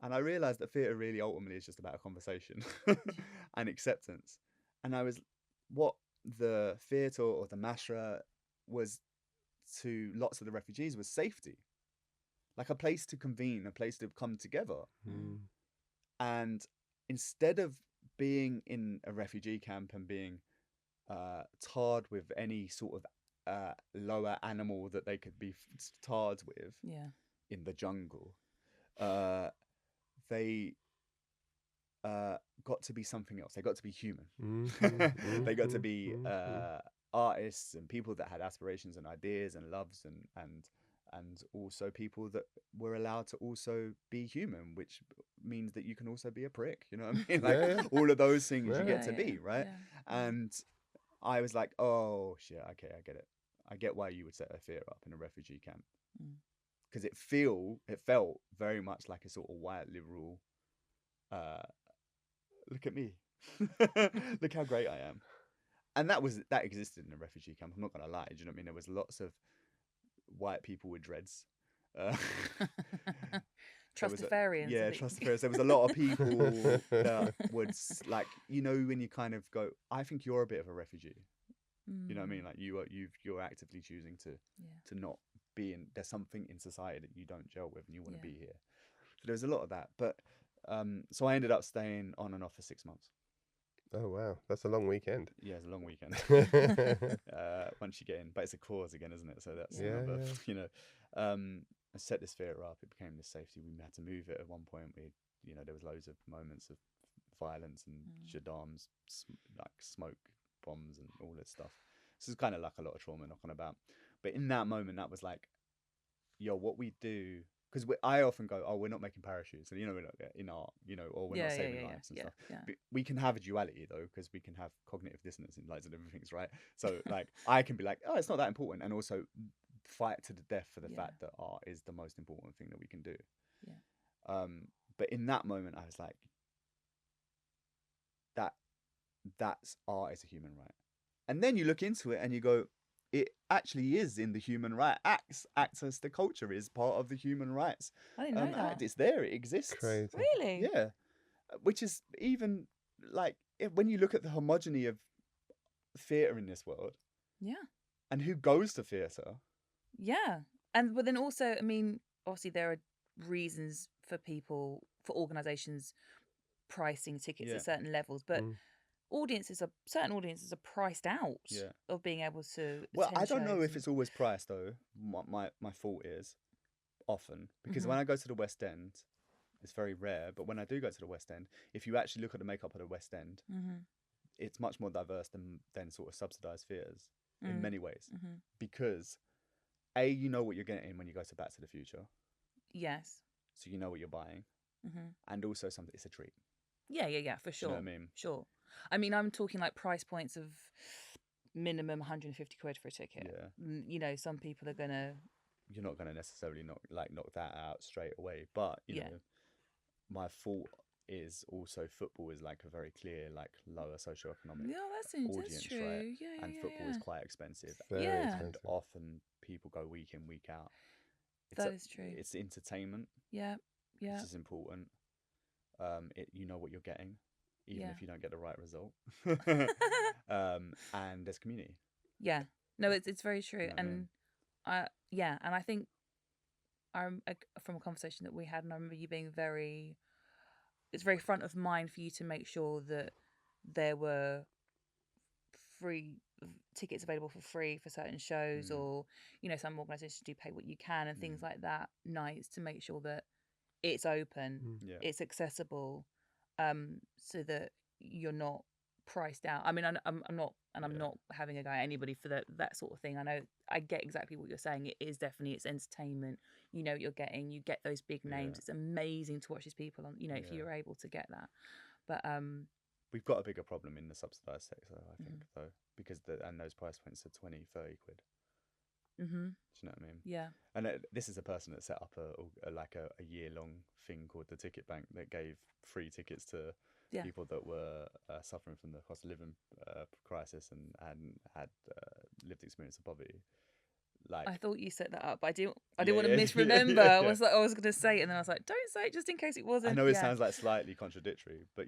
and I realised that theatre really ultimately is just about a conversation and acceptance. And I was what the theatre or the mashra was to lots of the refugees was safety, like a place to convene, a place to come together. Mm. And instead of being in a refugee camp and being tarred with any sort of lower animal that they could be tarred with Yeah. in the jungle, they got to be something else. They got to be human. They got to be artists and people that had aspirations and ideas and loves and also people that were allowed to also be human, which means that you can also be a prick. You know what I mean? Like Yeah. all of those things you Yeah. get to be, right? And I was like, oh shit, okay, I get it. I get why you would set a theatre up in a refugee camp. Because it felt very much like a sort of white liberal look at me. Look how great I am. And that existed in a refugee camp. I'm not gonna lie. Do you know what I mean? There was lots of white people with dreads. Trustafarians. Yeah, trustafarians. There was a lot of people that would like, you know, when you kind of go, I think you're a bit of a refugee. You know what I mean? Like you're actively choosing to not be in. There's something in society that you don't gel with, and you want to be here. So there was a lot of that. But so I ended up staying on and off for 6 months. Oh wow, that's a long weekend. Yeah, it's a long weekend. Once you get in, but it's a cause again, isn't it? So that's another, you know. I set this theatre up. It became this safety. We had to move it at one point. There was loads of moments of violence and gendarmes, like smoke bombs and all that stuff. So it's kind of like a lot of trauma knocking about. But in that moment, that was like, yo, what we do. Because I often go, oh, we're not making parachutes, and we're not in art, or we're not saving lives and stuff. But we can have a duality though, because we can have cognitive dissonance in lives and everything's right. So like, I can be like, oh, it's not that important, and also fight to the death for the fact that art is the most important thing that we can do. Yeah. But in that moment, I was like, that's art is a human right, and then you look into it and you go, it actually is in the human right. Access to culture is part of the human rights. I didn't know that. It's there. It exists. Crazy. Really? Yeah. Which is even like when you look at the homogeny of theatre in this world. Yeah. And who goes to theatre? Yeah. But then also, I mean, obviously there are reasons for organisations pricing tickets at certain levels, but certain audiences are priced out of being able to. Well, I don't know if it's always priced though. My thought is often because when I go to the West End, it's very rare. But when I do go to the West End, if you actually look at the makeup of the West End, it's much more diverse than sort of subsidised theatres in many ways. Because you know what you're getting when you go to Back to the Future. Yes. So you know what you're buying, and also it's a treat. Yeah, for sure. You know what I mean? Sure. I mean, I'm talking like price points of minimum 150 quid for a ticket. Yeah. Some people are gonna. You're not gonna necessarily knock that out straight away, but you know, my thought is also football is like a very clear like lower socioeconomic audience, true. Right? Yeah, and football is quite expensive. Very expensive. And often people go week in, week out. That is true. It's entertainment. Yeah. Which is important. You know what you're getting, even if you don't get the right result. And there's community. Yeah. No, it's very true. You know and I think from a conversation that we had, and I remember you being it's very front of mind for you to make sure that there were free tickets available for free for certain shows, or some organisations do pay what you can and things like that, nights, to make sure that it's open, it's accessible, so that you're not priced out. I mean, I'm not having a go at anybody for that sort of thing. I get exactly what you're saying. It is definitely, it's entertainment. You know what you're getting. You get those big names. It's amazing to watch these people on. If you're able to get that, but we've got a bigger problem in the subsidised sector, I think, though, because those price points are 20, 30 quid. Do you know what I mean? Yeah. And this is a person that set up a year-long thing called the Ticket Bank that gave free tickets to people that were suffering from the cost of living crisis and had lived experience of poverty. Like, I thought you set that up, but I didn't want to misremember. I was going to say it, and then I was like, don't say it just in case it wasn't. I know it sounds like slightly contradictory, but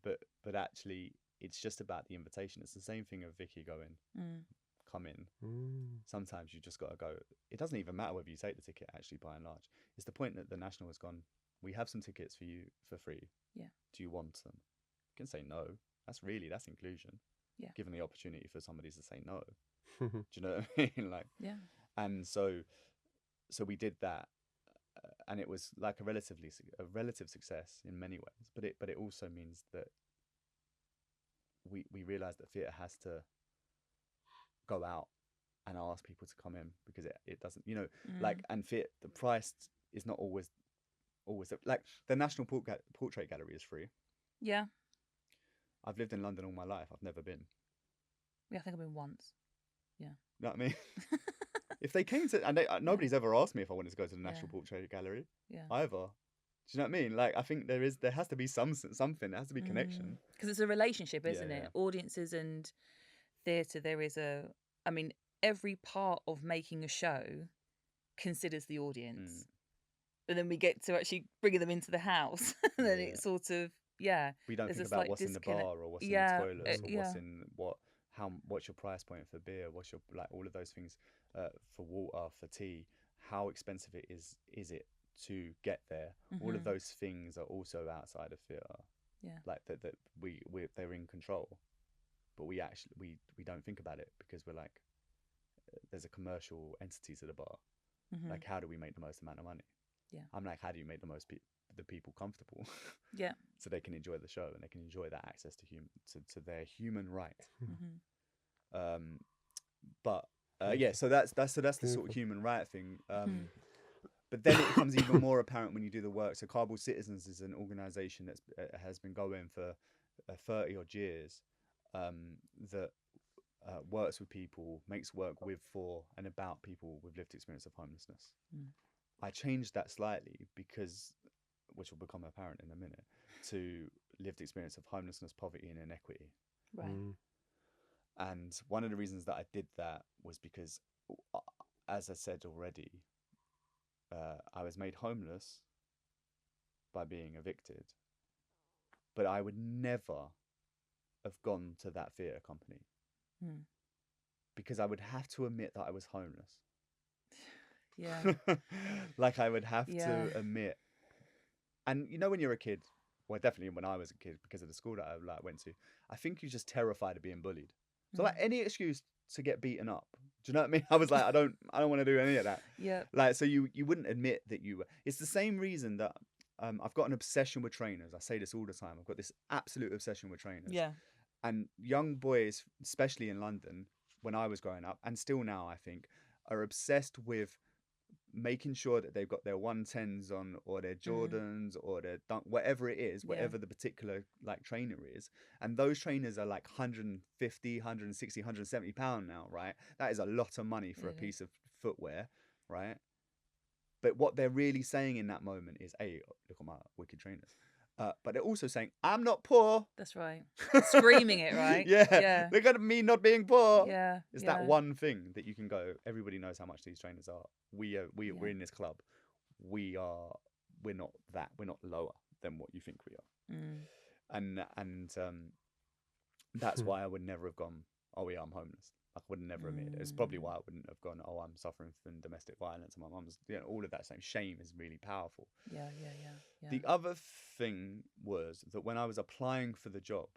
but actually it's just about the invitation. It's the same thing of Vicky going, come in. Sometimes you just got to go. It doesn't even matter whether you take the ticket, actually, by and large. It's the point that the National has gone, we have some tickets for you for free. Yeah. Do you want them? You can say no. That's inclusion. Yeah. Given the opportunity for somebody to say no. Do you know what I mean? Like, yeah. And so we did that, and it was like a relative success in many ways. But it also means that we realised that theatre has to go out and ask people to come in, because it doesn't, like, and theatre, the price is not always like the National Portrait Gallery is free. Yeah. I've lived in London all my life. I've never been. Yeah, I think I've been once. Yeah. You know what I mean? If they came to, and nobody's ever asked me if I wanted to go to the National Portrait Gallery either. Do you know what I mean? Like, I think there has to be something. There has to be connection. Because it's a relationship, isn't it? Audiences and theatre. There is every part of making a show considers the audience, and then we get to actually bringing them into the house, and then it's sort of We don't think about what's in the bar or what's in the toilets or what's in what's your price point for beer, what's your, like, all of those things, for water, for tea, how expensive is it to get there. All of those things are also outside of theatre. Like that they're in control, but we don't think about it, because we're like, there's a commercial entity to the bar. Like, how do we make the most amount of money? I'm like, how do you make the most the people comfortable? So they can enjoy the show and they can enjoy that access to their human right. So that's the sort of human right thing. But then it becomes even more apparent when you do the work. So Cardboard Citizens is an organisation that has been going for 30 odd years, that works with people, makes work with, for, and about people with lived experience of homelessness. I changed that slightly because, which will become apparent in a minute, to lived experience of homelessness, poverty and inequity. Right. And one of the reasons that I did that was because, as I said already, I was made homeless by being evicted, but I would never have gone to that theatre company because I would have to admit that I was homeless. Like, I would have to admit, and when you're a kid, well, definitely when I was a kid, because of the school that I went to, I think you're just terrified of being bullied. So like, any excuse to get beaten up. Do you know what I mean? I was like, I don't want to do any of that. Like, so you wouldn't admit that you were. It's the same reason that I've got an obsession with trainers. I say this all the time. I've got this absolute obsession with trainers. And young boys, especially in London, when I was growing up, and still now, I think, are obsessed with making sure that they've got their 110s on, or their Jordans, or their Dunk, whatever it is, whatever the particular, like, trainer is. And those trainers are like 150, 160, 170 pound now, right? That is a lot of money for a piece of footwear, right? But what they're really saying in that moment is, hey, look at my wicked trainers. But they're also saying, I'm not poor. That's right. Screaming it, right? Look at me not being poor. It's that one thing that you can go, everybody knows how much these trainers are. We're in this club. We're not that. We're not lower than what you think we are. And that's why I would never have gone, oh yeah, I'm homeless. I would never admit it. It's probably why I wouldn't have gone, oh, I'm suffering from domestic violence and my mum's, all of that same shame is really powerful. The other thing was that when I was applying for the job,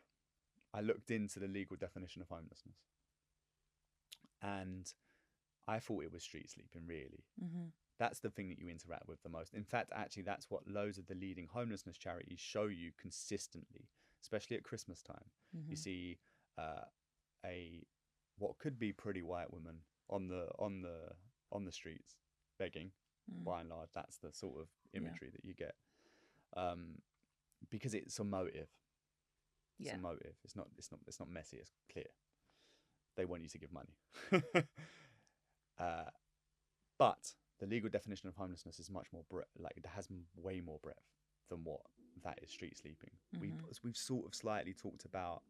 I looked into the legal definition of homelessness. And I thought it was street sleeping, really. That's the thing that you interact with the most. In fact, actually, that's what loads of the leading homelessness charities show you consistently, especially at Christmas time. You see what could be pretty white woman on the streets begging. By and large, that's the sort of imagery that you get, because it's a motive. It's a motive. It's not messy. It's clear. They want you to give money. But the legal definition of homelessness is much more it has way more breadth than what that is street sleeping. We've sort of slightly talked about.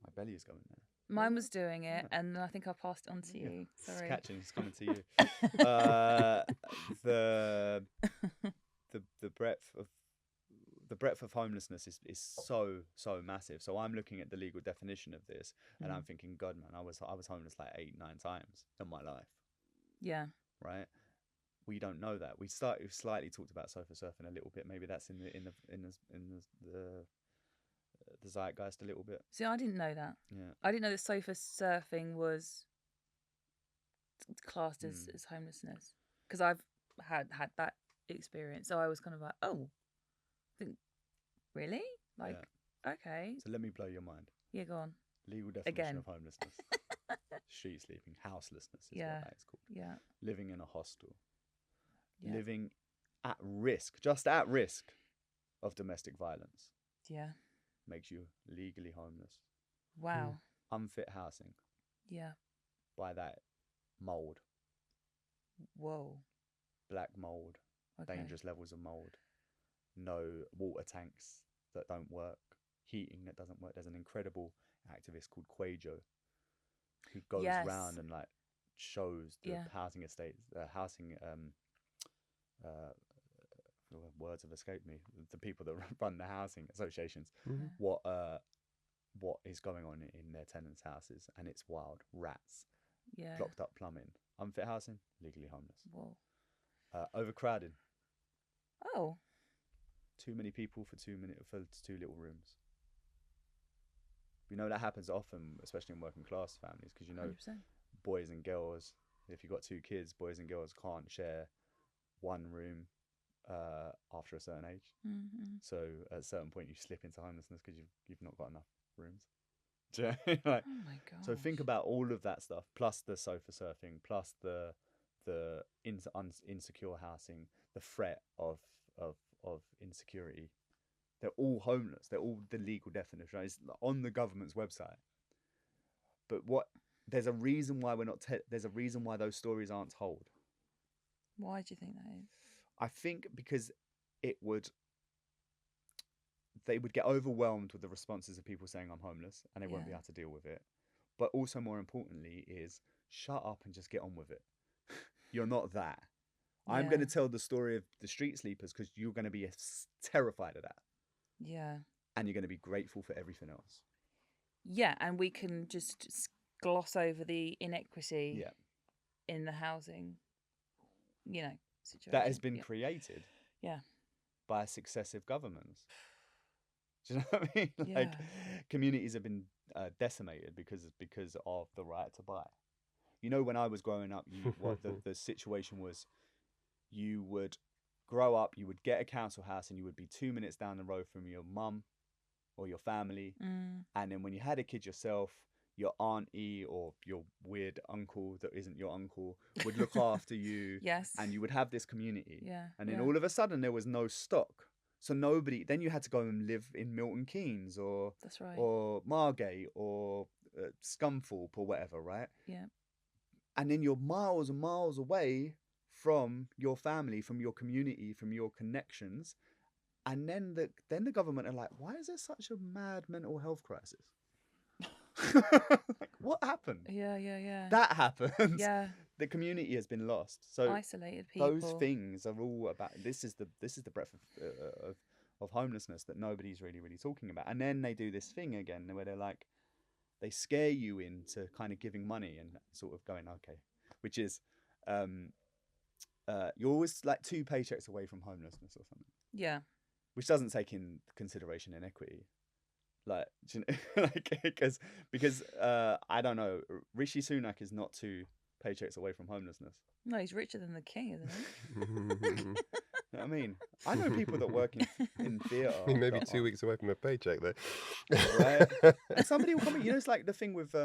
My belly is going there. Mine was doing it, and I think I passed it on to you. Sorry. It's coming to you. The breadth of the breadth of homelessness is so massive. So I'm looking at the legal definition of this, and I'm thinking, God, man, I was homeless like 8-9 times in my life. Yeah. Right. We don't know that. We've slightly talked about sofa surfing a little bit. Maybe that's in the zeitgeist a little bit. See, I didn't know that. Yeah. I didn't know that sofa surfing was classed as homelessness, because I've had that experience. So I was kind of like, oh, really? Like, okay. So let me blow your mind. Yeah, go on. Legal definition Again. of homelessness. Street sleeping, houselessness is Yeah. what that is called. Yeah. Living in a hostel. Yeah. Living at risk, just at risk of domestic violence, Yeah. makes you legally homeless. Wow. Unfit housing. Yeah. By that, mold, Whoa. black mold, Okay. dangerous levels of mold, no water tanks that don't work, heating that doesn't work. There's an incredible activist called Quajo who goes Yes. around and like shows the Yeah. housing estates, words have escaped me. The people that run the housing associations, what is going on in their tenants' houses, and it's wild. Rats, Yeah. blocked up plumbing, unfit housing, legally homeless. Whoa. Overcrowding, Oh. too many people for too little rooms. You know that happens often, especially in working class families, because 100%. boys and girls, if you've got 2 kids, boys and girls can't share one room after a certain age. Mm-hmm. So at a certain point you slip into homelessness because you've not got enough rooms. Do you know? Like, Oh my god. so think about all of that stuff, plus the sofa surfing, plus the insecure housing, the threat of insecurity. They're all homeless. They're all the legal definition. Right? It's on the government's website. But there's a reason why there's a reason why those stories aren't told. Why do you think that is? I think because they would get overwhelmed with the responses of people saying I'm homeless, and they won't be able to deal with it. But also, more importantly, is shut up and just get on with it. You're not that. I'm going to tell the story of the street sleepers because you're going to be terrified of that. Yeah. And you're going to be grateful for everything else. Yeah, and we can just gloss over the inequity in the housing, situation. That has been created Yeah. by successive governments. Do you know what I mean? Yeah. Like, communities have been decimated because of the right to buy. When I was growing up, what the situation was, you would grow up, you would get a council house, and you would be 2 minutes down the road from your mum or your family. And then when you had a kid yourself, your auntie or your weird uncle that isn't your uncle would look after you. Yes. And you would have this community. Yeah. And then all of a sudden there was no stock. So then you had to go and live in Milton Keynes or That's right. or Margate or Scunthorpe or whatever, right? Yeah. And then you're miles and miles away from your family, from your community, from your connections. And then the government are like, why is there such a mad mental health crisis? Like, what happened? Yeah. That happened. Yeah. The community has been lost. So isolated people. those things are all about. This is the breadth of homelessness that nobody's really talking about. And then they do this thing again where they're like, they scare you into kind of giving money and sort of going, okay, which is you're always like 2 paychecks away from homelessness or something. Yeah. Which doesn't take in consideration inequity. Like, like because I don't know, Rishi Sunak is not 2 paychecks away from homelessness. No, he's richer than the king, isn't he? You know what I mean? I know people that work in theatre. He may be 2 weeks away from a paycheck though. Right? And somebody will come in. It's like the thing with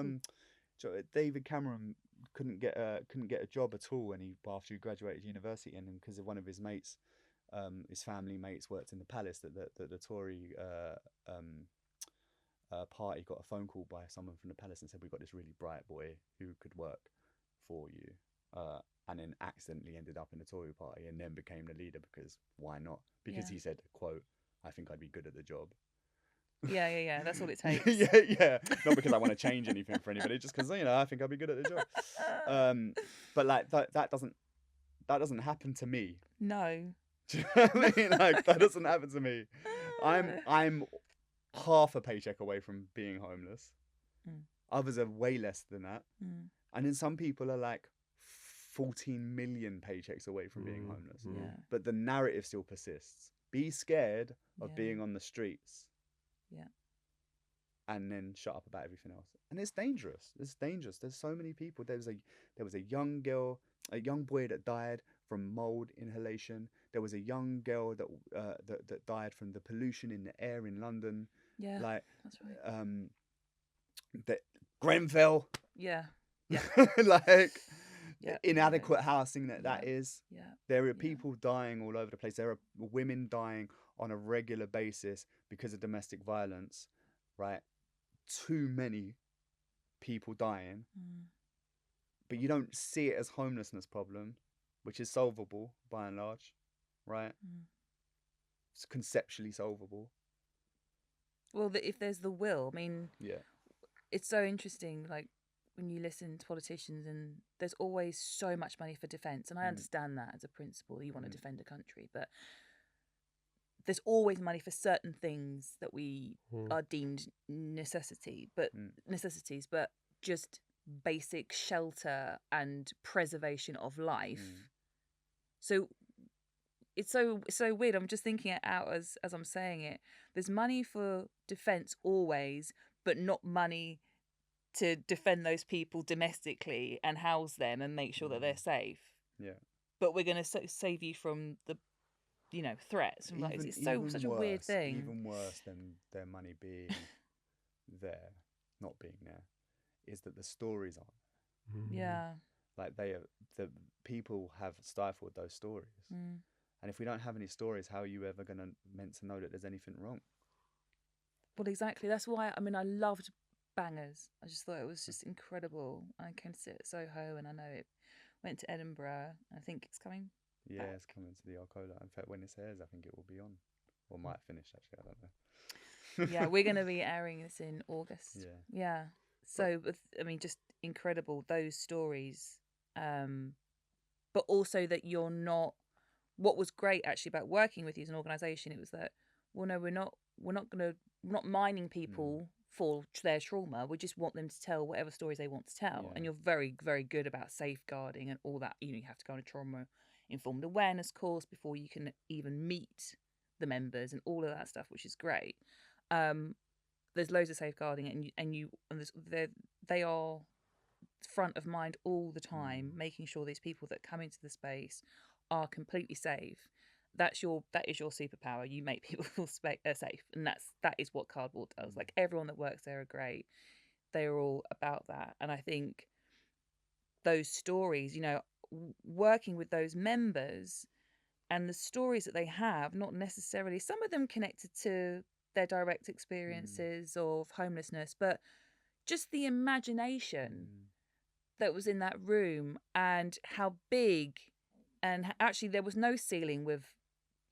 David Cameron couldn't get a job at all, and after he graduated university, and because of one of his mates, his family mates worked in the palace. That the Tory party got a phone call by someone from the palace and said, "We've got this really bright boy who could work for you," and then accidentally ended up in the Tory party and then became the leader because why not? Because he said, "quote, I think I'd be good at the job." Yeah. That's all it takes. yeah. Not because I want to change anything for anybody, just because I think I'd be good at the job. But like that doesn't happen to me. No. Do you know what I mean? Like, that doesn't happen to me. I'm half a paycheck away from being homeless. Mm. Others are way less than that. Mm. And then some people are like 14 million paychecks away from being Mm, homeless. mm. Yeah. But the narrative still persists. Be scared of Yeah. being on the streets. Yeah. And then shut up about everything else. And it's dangerous. It's dangerous. There's so many people. There was a young girl, a young boy that died from mold inhalation. There was a young girl that died from the pollution in the air in London. Yeah. Like That's right. that Grenfell. Yeah. Yeah. Like Yeah. inadequate housing that Yeah. is. Yeah. There are Yeah. people dying all over the place. There are women dying on a regular basis because of domestic violence, right? Too many people dying, Mm. but you don't see it as homelessness problem, which is solvable by and large, right? Mm. It's conceptually solvable. Well, if there's the will, I mean, Yeah. it's so interesting. Like when you listen to politicians, and there's always so much money for defence, and I understand that as a principle. You want to defend a country, but there's always money for certain things that we are deemed necessities, but just basic shelter and preservation of life. So it's so weird. I'm just thinking it out as I'm saying it. There's money for defence always, but not money to defend those people domestically and house them and make sure that they're safe. Yeah. But we're going to save you from the threats. And it's such a weird thing. Even worse than their money being there, not being there, is that the stories aren't. Yeah. Like the people have stifled those stories. And if we don't have any stories, how are you ever meant to know that there's anything wrong? Well, exactly. That's why, I mean, I loved Bangers. I just thought it was just incredible. I came to see it at Soho, and I know it went to Edinburgh. I think it's coming. Yeah, it's coming to the Arcola. In fact, when this airs, I think it will be on. Or might finish, actually. I don't know. Yeah, we're going to be airing this in August. Yeah. Yeah. So, I mean, just incredible, those stories. But also that you're not... What was great, actually, about working with you as an organisation, it was that, well, no, we're not mining people for their trauma. We just want them to tell whatever stories they want to tell. Yeah. And you're very, very good about safeguarding and all that. You have to go on a trauma-informed awareness course before you can even meet the members and all of that stuff, which is great. There's loads of safeguarding, they are front of mind all the time, making sure these people that come into the space are completely safe. That is your superpower. You make people feel safe, and that is what Cardboard does. Like, everyone that works there are great. They are all about that, and I think those stories, working with those members and the stories that they have, not necessarily some of them connected to their direct experiences of homelessness, but just the imagination that was in that room, and how big, and actually there was no ceiling with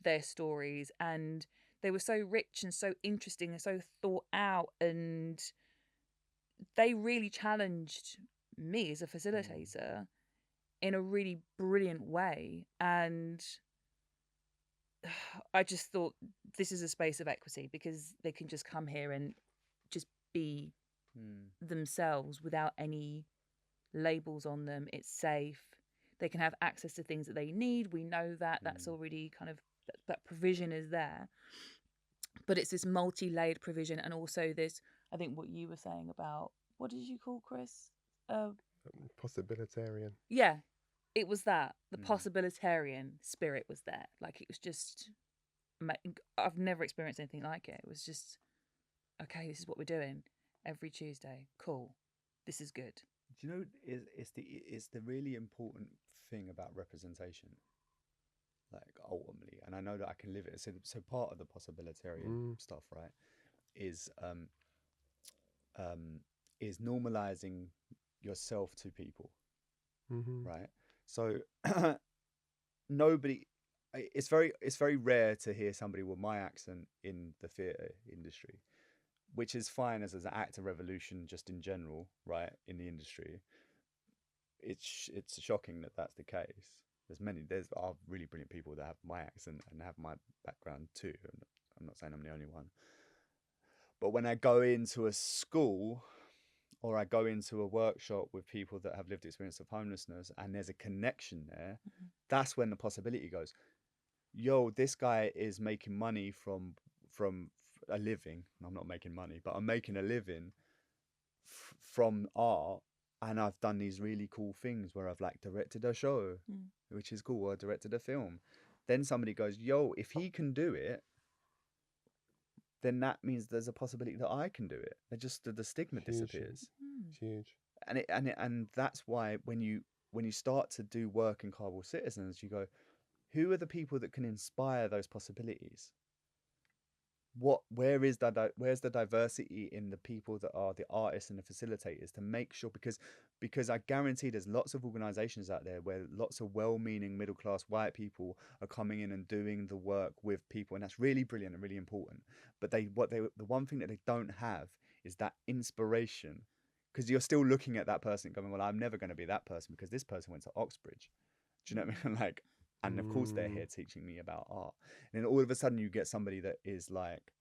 their stories, and they were so rich and so interesting and so thought out, and they really challenged me as a facilitator in a really brilliant way. And I just thought, this is a space of equity, because they can just come here and just be themselves without any labels on them. It's safe. They can have access to things that they need. We know that. That's already kind of, that provision is there. But it's this multi-layered provision, and also this, I think what you were saying about, what did you call, Chris? Possibilitarian. Yeah, it was that. The possibilitarian spirit was there. Like, it was just, I've never experienced anything like it. It was just, okay, this is what we're doing every Tuesday. Cool. This is good. Do you know, it's the really important thing about representation, like, ultimately, and I know that I can live it. So part of the possibilitarian stuff, right, is normalizing yourself to people, right? So nobody, it's very rare to hear somebody with my accent in the theatre industry, which is fine as an act of revolution just in general, right, in the industry. It's shocking that that's the case. There are really brilliant people that have my accent and have my background too. And not saying I'm the only one. But when I go into a school or I go into a workshop with people that have lived experience of homelessness and there's a connection there, that's when the possibility goes. Yo, this guy is making money from a living. I'm not making money, but I'm making a living from art, and I've done these really cool things where I've like directed a show, which is cool, or directed a film. Then somebody goes, yo, if he can do it, then that means there's a possibility that I can do it. The stigma disappears. Huge. And that's why when you start to do work in Kabul Citizens, you go, who are the people that can inspire those possibilities? Where's the diversity in the people that are the artists and the facilitators to make sure, because I guarantee there's lots of organizations out there where lots of well-meaning middle-class white people are coming in and doing the work with people, and that's really brilliant and really important. But the one thing that they don't have is that inspiration, because you're still looking at that person going, well, I'm never going to be that person because this person went to Oxbridge. Do you know what I mean? Like, and of course they're here teaching me about art. And then all of a sudden you get somebody that is like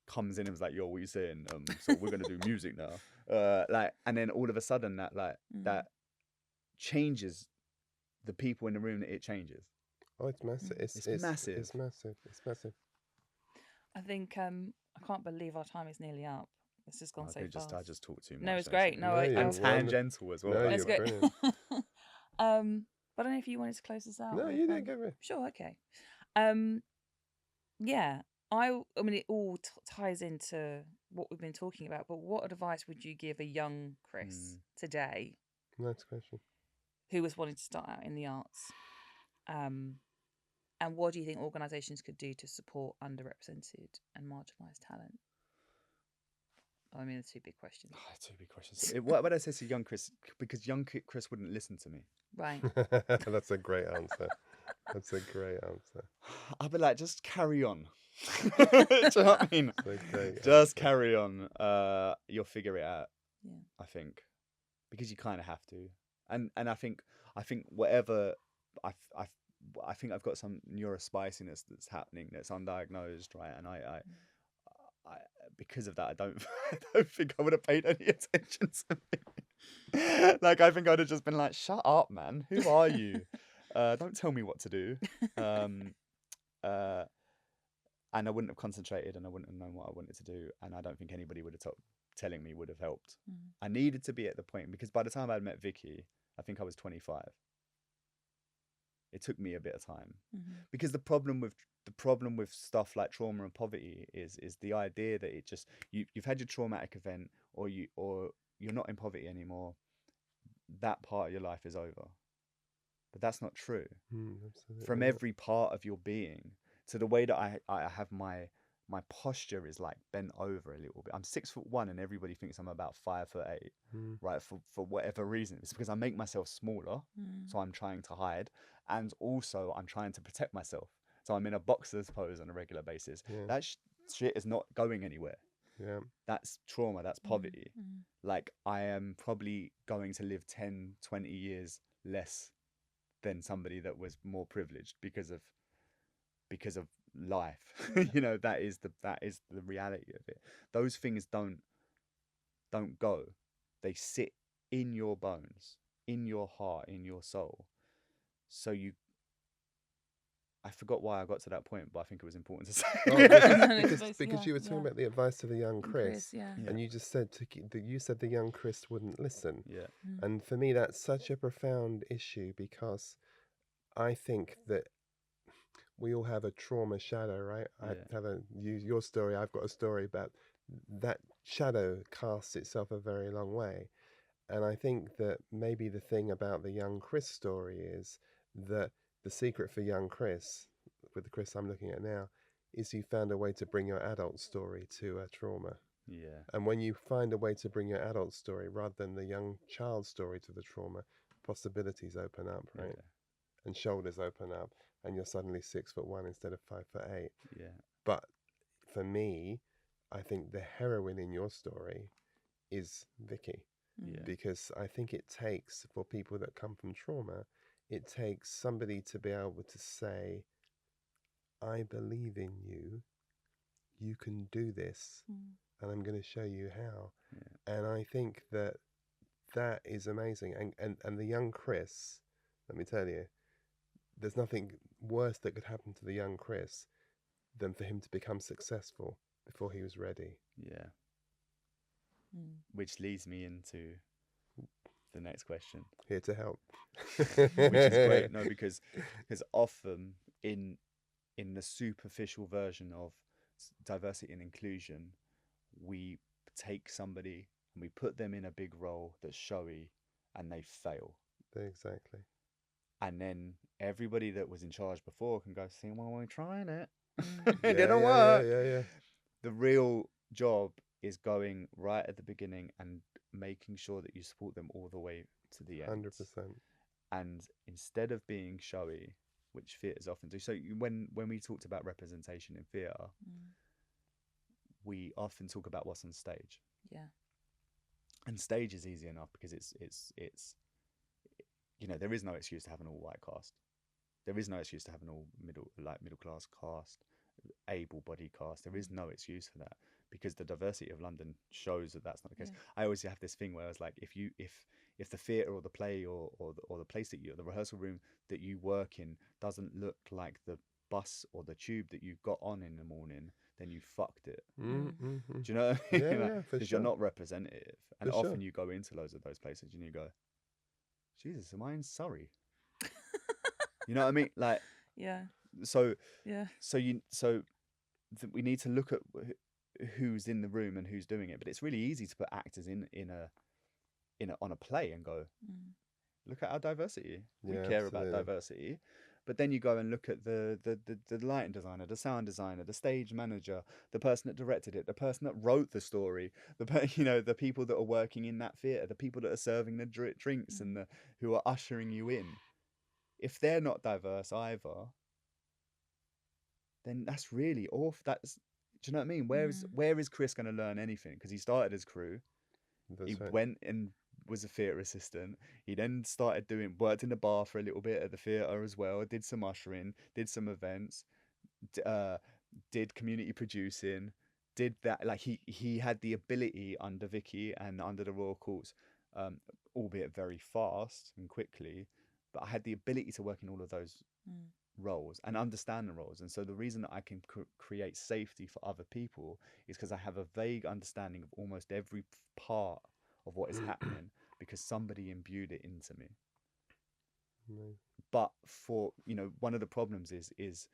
comes in and is like, yo, what you saying? So we're gonna do music now. And then all of a sudden that changes the people in the room. That it changes. Oh, it's massive. It's massive. It's massive. It's massive. I think I can't believe our time is nearly up. It's just gone so fast. I just talked too much. No, it's great. No, and tangential as well. No, that's you're good. But I don't know if you wanted to close this out. No, you didn't get me. Sure, okay. Yeah, I mean, it all ties into what we've been talking about. But what advice would you give a young Chris today? Nice question. Who was wanting to start out in the arts? And what do you think organisations could do to support underrepresented and marginalised talent? I mean, it's two big questions. Two big questions. What would I say to young Chris? Because young Chris wouldn't listen to me. Right. That's a great answer. That's a great answer. I'd be like, just carry on. Do you know what I mean? Just carry on. You'll figure it out. Yeah. I think, because you kind of have to. And I think whatever I think I've got some neurospiciness that's happening that's undiagnosed, right? And I because of that, I don't think I would have paid any attention to me. Like, I think I'd have just been like, shut up, man. Who are you? Don't tell me what to do. And I wouldn't have concentrated, and I wouldn't have known what I wanted to do. And I don't think anybody would have telling me would have helped. I needed to be at the point, because by the time I'd met Vicky, I think I was 25. It took me a bit of time, because the problem with stuff like trauma and poverty is the idea that it just you've had your traumatic event, or you're not in poverty anymore. That part of your life is over, but that's not true. From every part of your being, to the way that I have my posture is like bent over a little bit. I'm 6'1", and everybody thinks I'm about 5'8", right? For whatever reason, it's because I make myself smaller, so I'm trying to hide, and also I'm trying to protect myself. So I'm in a boxer's pose on a regular basis. That shit is not going anywhere. Yeah, that's trauma. That's poverty. Like, I am probably going to live 10, 20 years less than somebody that was more privileged because of life. You know, that is the reality of it. Those things don't go. They sit in your bones, in your heart, in your soul. So I forgot why I got to that point, but I think it was important to say. Because you were talking about the advice to the young Chris, yeah. and you just said you said the young Chris wouldn't listen. Yeah. And for me, that's such a profound issue, because I think that we all have a trauma shadow, right? I have your story. I've got a story, but that shadow casts itself a very long way. And I think that maybe the thing about the young Chris story is that the secret for young Chris, with the Chris I'm looking at now, is you found a way to bring your adult story to a trauma. Yeah. And when you find a way to bring your adult story rather than the young child story to the trauma, possibilities open up, right? Yeah. And shoulders open up, and you're suddenly 6'1" instead of 5'8". Yeah. But for me, I think the heroine in your story is Vicky. Yeah. Because I think it takes, for people that come from trauma, it takes somebody to be able to say, I believe in you, you can do this, and I'm going to show you how. Yeah. And I think that is amazing. And the young Chris, let me tell you, there's nothing worse that could happen to the young Chris than for him to become successful before he was ready. Yeah. Which leads me into the next question. Here to help. Which is great. No, because often in the superficial version of diversity and inclusion, we take somebody and we put them in a big role that's showy and they fail. Exactly. And then everybody that was in charge before can go, see, well, we're trying it. Yeah, It didn't yeah, work. yeah. The real job is going right at the beginning and making sure that you support them all the way to the end. 100%. And instead of being showy, which theatres often do. So when we talked about representation in theatre, we often talk about what's on stage. Yeah. And stage is easy enough because it's you know, there is no excuse to have an all white cast. There is no excuse to have an all middle class cast, able-bodied cast. There is no excuse for that because the diversity of London shows that that's not the case. Yeah. I always have this thing where I was like, if the theatre or the play or the place that the rehearsal room that you work in doesn't look like the bus or the tube that you got on in the morning, then you fucked it. Mm-hmm. Do you know what I mean? Yeah, because sure. you're not representative. And for often sure. you go into loads of those places and you go, Jesus, am I in Surrey? You know what I mean? Like, yeah. So yeah. So we need to look at who's in the room and who's doing it. But it's really easy to put actors on a play and go, look at our diversity. We care about diversity. But then you go and look at the lighting designer, the sound designer, the stage manager, the person that directed it, the person that wrote the story, the people that are working in that theatre, the people that are serving the drinks and who are ushering you in. If they're not diverse either, then that's really awful. Do you know what I mean? Where is Chris going to learn anything? Because he started as crew. He went and was a theatre assistant. He then worked in the bar for a little bit at the theatre as well. Did some ushering, did some events, did community producing, did that. Like he had the ability under Vicky and under the Royal Courts, albeit very fast and quickly, but I had the ability to work in all of those roles and understand the roles. And so the reason that I can create safety for other people is because I have a vague understanding of almost every part of what is happening because somebody imbued it into me. But for one of the problems is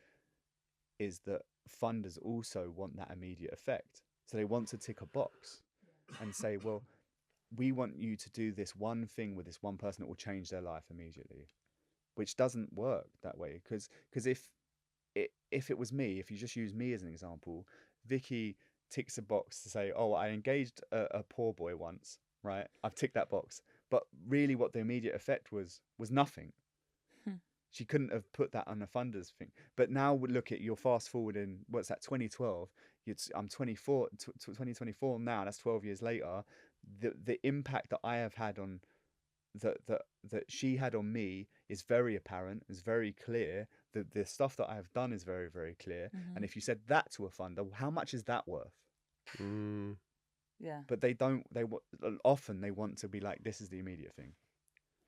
that funders also want that immediate effect. So they want to tick a box and say, well, we want you to do this one thing with this one person that will change their life immediately, which doesn't work that way. Because if it was me, if you just use me as an example, Vicky ticks a box to say, oh, I engaged a poor boy once, right? I've ticked that box. But really what the immediate effect was nothing. She couldn't have put that on a funders thing. But now look at your fast forward in, what's that, 2012? I'm 24, 2024 now, that's 12 years later. The impact that I have had on, that she had on me is very apparent, is very clear. The stuff that I have done is very, very clear. And if you said that to a funder, how much is that worth? Yeah. But often they want to be like, this is the immediate thing.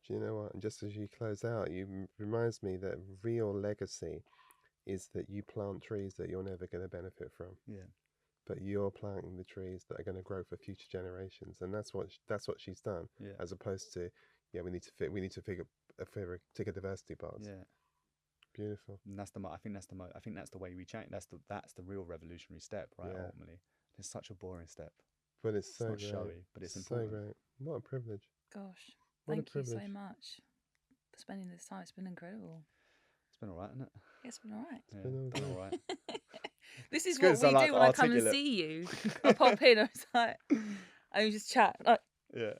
Do you know what? And just as you close out, reminds me that real legacy is that you plant trees that you're never going to benefit from. Yeah. But you're planting the trees that are going to grow for future generations, and that's what she's done. Yeah. As opposed to, we need to tick a diversity box. Yeah. Beautiful. And I think that's the way we change. That's the real revolutionary step, right? Yeah. Ultimately, it's such a boring step. But it's so not great. Showy, but it's important. So great. What a privilege. Gosh. Thank you so much for spending this time. It's been incredible. It's been all right, hasn't it? It's been all right. It's been all right. This is what we do when I come and see you. I pop in, I was like, and we just chat. Yeah.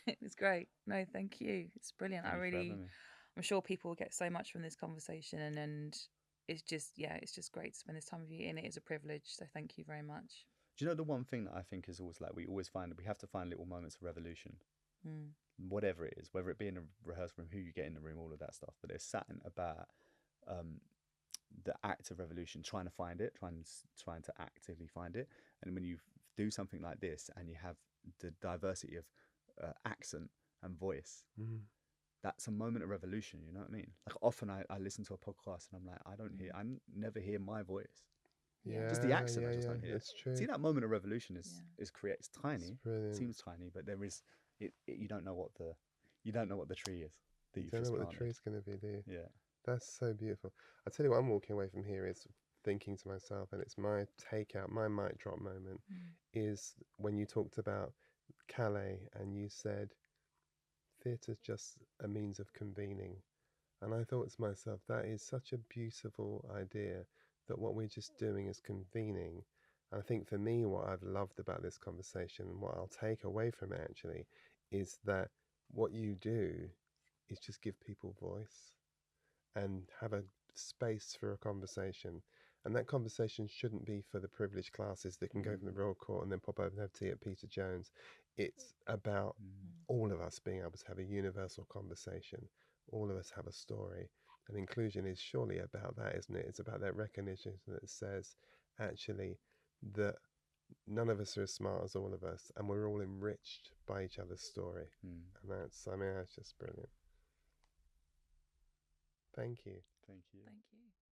It's great. No, thank you. It's brilliant. I'm sure people will get so much from this conversation, and it's just great to spend this time with you, and it is a privilege. So thank you very much. Do you know the one thing that I think is always we have to find little moments of revolution. Whatever it is, whether it be in a rehearsal room, who you get in the room, all of that stuff. But there's something about the act of revolution, trying to find it, trying to actively find it. And when you do something like this and you have the diversity of accent and voice, Mm. that's a moment of revolution. You know what I mean? Like often I listen to a podcast and I'm like, never hear my voice. Yeah. Just the Yeah, accent, yeah, I just yeah. don't hear. It's true. See, that moment of revolution Yeah. is create. It's It's tiny, brilliant. seems tiny, but there is you don't know what the tree is that You you've don't know just what the planted. tree's going to be, do you? Yeah. That's so beautiful. I tell you what, I'm walking away from here is thinking to myself, and it's my takeout, my mic drop moment, is when you talked about Calais and you said theatre's just a means of convening. And I thought to myself, that is such a beautiful idea that what we're just doing is convening. And I think for me, what I've loved about this conversation and what I'll take away from it actually is that what you do is just give people voice and have a space for a conversation. And that conversation shouldn't be for the privileged classes that can go from the Royal Court and then pop over and have tea at Peter Jones. It's about all of us being able to have a universal conversation. All of us have a story. And inclusion is surely about that, isn't it? It's about that recognition that says, actually, that none of us are as smart as all of us, and we're all enriched by each other's story. And that's just brilliant. Thank you. Thank you. Thank you.